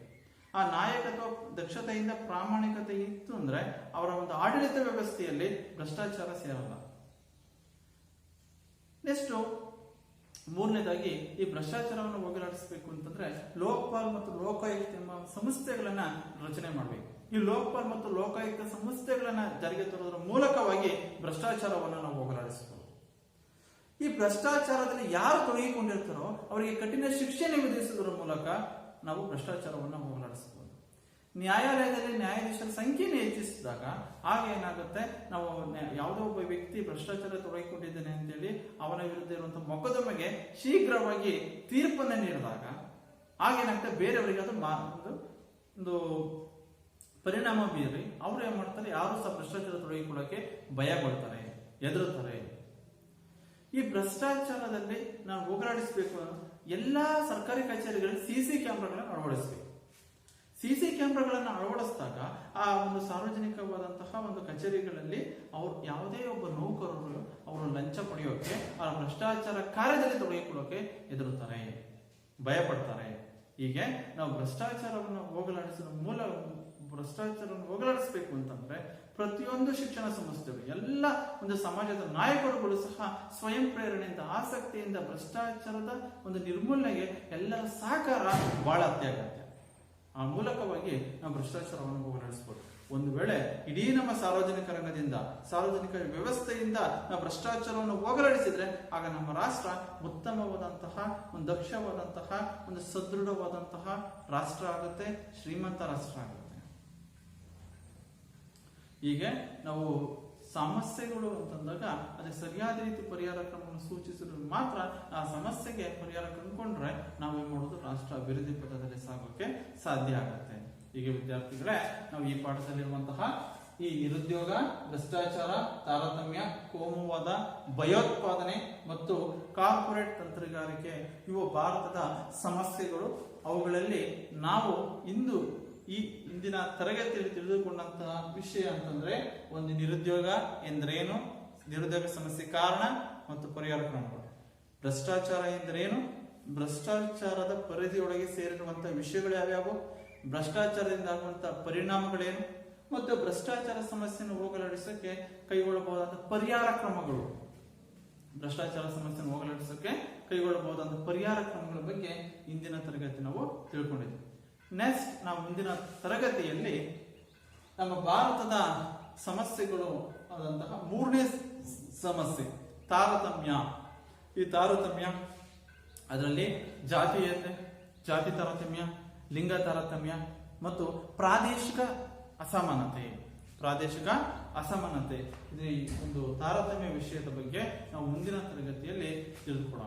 ಆ ನಾಯಕತ್ವ ದಕ್ಷತೆಯಿಂದ ಪ್ರಾಮಾಣಿಕತೆ ಇತ್ತು ಅಂದ್ರೆ ಅವರ ಒಂದು ಆಡಳಿತ ವ್ಯವಸ್ಥೆಯಲ್ಲಿ ಭ್ರಷ್ಟಾಚಾರ ಸೇರಲ್ಲ. ನೆಕ್ಸ್ಟ್ ಮೂರನೇದಾಗಿ ಈ ಭ್ರಷ್ಟಾಚಾರವನ್ನು ಹೋಗಲಾಡಿಸಬೇಕು ಅಂತಂದ್ರೆ ಲೋಕಪಾಲ್ ಮತ್ತು ಲೋಕಾಯುಕ್ತ ಎಂಬ ಸಂಸ್ಥೆಗಳನ್ನ ರಚನೆ ಮಾಡಬೇಕು. ಈ ಲೋಕಪಾಲ್ ಮತ್ತು ಲೋಕಾಯುಕ್ತ ಸಂಸ್ಥೆಗಳನ್ನ ಜಾರಿಗೆ ತರುವುದರ ಮೂಲಕವಾಗಿ ಭ್ರಷ್ಟಾಚಾರವನ್ನು ನಾವು ಹೋಗಲಾಡಿಸಬಹುದು. ಈ ಭ್ರಷ್ಟಾಚಾರದಲ್ಲಿ ಯಾರು ತೊಡಗಿಕೊಂಡಿರ್ತಾರೋ ಅವರಿಗೆ ಕಠಿಣ ಶಿಕ್ಷೆ ವಿಧಿಸುವುದರ ಮೂಲಕ ನಾವು ಭ್ರಷ್ಟಾಚಾರವನ್ನು ಹೋಗಲಾಡಿಸಬಹುದು. ನ್ಯಾಯಾಲಯದಲ್ಲಿ ನ್ಯಾಯಾಧೀಶರ ಸಂಖ್ಯೆಯನ್ನು ಹೆಚ್ಚಿಸಿದಾಗ ಆಗ ಏನಾಗುತ್ತೆ, ನಾವು ಯಾವುದೋ ಒಬ್ಬ ವ್ಯಕ್ತಿ ಭ್ರಷ್ಟಾಚಾರ ತೊಡಗಿಕೊಂಡಿದ್ದಾನೆ ಅಂತೇಳಿ ಅವನ ವಿರುದ್ಧ ಇರುವಂತಹ ಮೊಕದ್ದಮೆಗೆ ಶೀಘ್ರವಾಗಿ ತೀರ್ಪನ್ನು ನೀಡಿದಾಗ ಆಗೇನಾಗುತ್ತೆ, ಬೇರೆಯವರಿಗೆ ಅದು ಒಂದು ಪರಿಣಾಮ ಬೀರಿ ಅವ್ರು ಏನ್ ಮಾಡ್ತಾರೆ, ಯಾರು ಸಹ ಭ್ರಷ್ಟಾಚಾರ ತೊಡಗಿಕೊಳ್ಳಕ್ಕೆ ಭಯ ಪಡ್ತಾರೆ, ಹೆದರುತ್ತಾರೆ. ಈ ಭ್ರಷ್ಟಾಚಾರದಲ್ಲಿ ನಾವು ಹೋಗಲಾಡಿಸಬೇಕು, ಎಲ್ಲಾ ಸರ್ಕಾರಿ ಕಚೇರಿಗಳಲ್ಲಿ ಸಿಸಿ ಕ್ಯಾಮೆರಾಗಳನ್ನು ಅಳವಡಿಸಬೇಕು. ಸಿಸಿ ಕ್ಯಾಮೆರಾಗಳನ್ನು ಅಳವಡಿಸಿದಾಗ ಆ ಒಂದು ಸಾರ್ವಜನಿಕವಾದಂತಹ ಒಂದು ಕಚೇರಿಗಳಲ್ಲಿ ಅವ್ರು ಯಾವುದೇ ಒಬ್ಬ ನೌಕರರು ಅವರು ಲಂಚ ಪಡೆಯೋಕೆ, ಆ ಭ್ರಷ್ಟಾಚಾರ ಕಾರ್ಯದಲ್ಲಿ ತೊಡಗಿಕೊಳ್ಳೋಕೆ ಹೆದರುತ್ತಾರೆ, ಭಯ ಪಡ್ತಾರೆ. ಹೀಗೆ ನಾವು ಭ್ರಷ್ಟಾಚಾರವನ್ನು ಹೋಗಲಾಡಿಸಬೇಕು ಅಂತಂದ್ರೆ ಪ್ರತಿಯೊಂದು ಶಿಕ್ಷಣ ಸಂಸ್ಥೆಗಳು, ಎಲ್ಲ ಒಂದು ಸಮಾಜದ ನಾಯಕರುಗಳು ಸಹ ಸ್ವಯಂ ಪ್ರೇರಣೆಯಿಂದ, ಆಸಕ್ತಿಯಿಂದ ಭ್ರಷ್ಟಾಚಾರದ ಒಂದು ನಿರ್ಮೂಲನೆಗೆ ಎಲ್ಲರ ಸಹಕಾರ ಬಹಳ ಅತ್ಯಗತ್ಯ. ಆ ಮೂಲಕವಾಗಿ ನಾವು ಭ್ರಷ್ಟಾಚಾರವನ್ನು ಹೋಗಲಾಡಿಸಬಹುದು. ಒಂದು ವೇಳೆ ಇಡೀ ನಮ್ಮ ಸಾರ್ವಜನಿಕ ರಂಗದಿಂದ, ಸಾರ್ವಜನಿಕ ವ್ಯವಸ್ಥೆಯಿಂದ ನಾವು ಭ್ರಷ್ಟಾಚಾರವನ್ನು ಹೋಗಲಾಡಿಸಿದ್ರೆ ಆಗ ನಮ್ಮ ರಾಷ್ಟ್ರ ಉತ್ತಮವಾದಂತಹ, ಒಂದು ದಕ್ಷವಾದಂತಹ, ಒಂದು ಸದೃಢವಾದಂತಹ ರಾಷ್ಟ್ರ ಆಗುತ್ತೆ, ಶ್ರೀಮಂತ ರಾಷ್ಟ್ರ ಆಗುತ್ತೆ. ಹೀಗೆ ನಾವು ಸಮಸ್ಯೆಗಳು ಅಂತಂದಾಗ ಅದಕ್ಕೆ ಸರಿಯಾದ ರೀತಿ ಪರಿಹಾರ ಕ್ರಮವನ್ನು ಸೂಚಿಸಿದ್ರೆ ಮಾತ್ರ ಆ ಸಮಸ್ಯೆಗೆ ಪರಿಹಾರ ಕಂಡುಕೊಂಡ್ರೆ ನಾವೇನ್ ಮಾಡೋದು, ರಾಷ್ಟ್ರ ಅಭಿವೃದ್ಧಿ ಪಥದಲ್ಲಿ ಸಾಗೋಕೆ ಸಾಧ್ಯ ಆಗುತ್ತೆ. ಹೀಗೆ ವಿದ್ಯಾರ್ಥಿಗಳೇ, ನಾವು ಈ ಪಾಠದಲ್ಲಿರುವಂತಹ ಈ ನಿರುದ್ಯೋಗ, ಭ್ರಷ್ಟಾಚಾರ, ತಾರತಮ್ಯ, ಕೋಮುವಾದ, ಭಯೋತ್ಪಾದನೆ ಮತ್ತು ಕಾರ್ಪೊರೇಟ್ ತಂತ್ರಗಾರಿಕೆ ಇವು ಭಾರತದ ಸಮಸ್ಯೆಗಳು. ಅವುಗಳಲ್ಲಿ ನಾವು ಇಂದಿನ ತರಗತಿಯಲ್ಲಿ ತಿಳಿದುಕೊಂಡಂತಹ ವಿಷಯ ಅಂತಂದ್ರೆ, ಒಂದು ನಿರುದ್ಯೋಗ ಎಂದರೇನು, ನಿರುದ್ಯೋಗ ಸಮಸ್ಯೆ ಕಾರಣ ಮತ್ತು ಪರಿಹಾರ ಕ್ರಮಗಳು. ಭ್ರಷ್ಟಾಚಾರ ಎಂದರೇನು, ಭ್ರಷ್ಟಾಚಾರದ ಪರಿಧಿಯೊಳಗೆ ಸೇರಿರುವಂತಹ ವಿಷಯಗಳು ಯಾವ್ಯಾವು, ಭ್ರಷ್ಟಾಚಾರದಿಂದ ಆಗುವಂತಹ ಪರಿಣಾಮಗಳೇನು ಮತ್ತು ಭ್ರಷ್ಟಾಚಾರ ಸಮಸ್ಯೆಯನ್ನು ಹೋಗಲಾಡಿಸಕ್ಕೆ ಕೈಗೊಳ್ಳಬಹುದಾದ ಪರಿಹಾರ ಕ್ರಮಗಳು. ಭ್ರಷ್ಟಾಚಾರ ಸಮಸ್ಯೆಯನ್ನು ಹೋಗಲಾಡಿಸಕ್ಕೆ ಕೈಗೊಳ್ಳಬಹುದಾದ ಪರಿಹಾರ ಕ್ರಮಗಳ ಬಗ್ಗೆ ಇಂದಿನ ತರಗತಿ ನಾವು ತಿಳ್ಕೊಂಡಿದ್ವಿ. ನೆಕ್ಸ್ಟ್ ನಾವು ಮುಂದಿನ ತರಗತಿಯಲ್ಲಿ ನಮ್ಮ ಭಾರತದ ಸಮಸ್ಯೆಗಳು ಆದಂತಹ 3ನೇ ಸಮಸ್ಯೆ ತಾರತಮ್ಯ. ಈ ತಾರತಮ್ಯ ಅದರಲ್ಲಿ ಜಾತಿ ತಾರತಮ್ಯ, ಲಿಂಗ ತಾರತಮ್ಯ ಮತ್ತು ಪ್ರಾದೇಶಿಕ ಅಸಮಾನತೆ. ಇದು ಈ ಒಂದು ತಾರತಮ್ಯ ವಿಷಯದ ಬಗ್ಗೆ ನಾವು ಮುಂದಿನ ತರಗತಿಯಲ್ಲಿ ತಿಳಿದುಕೊಳ್ಳೋಣ.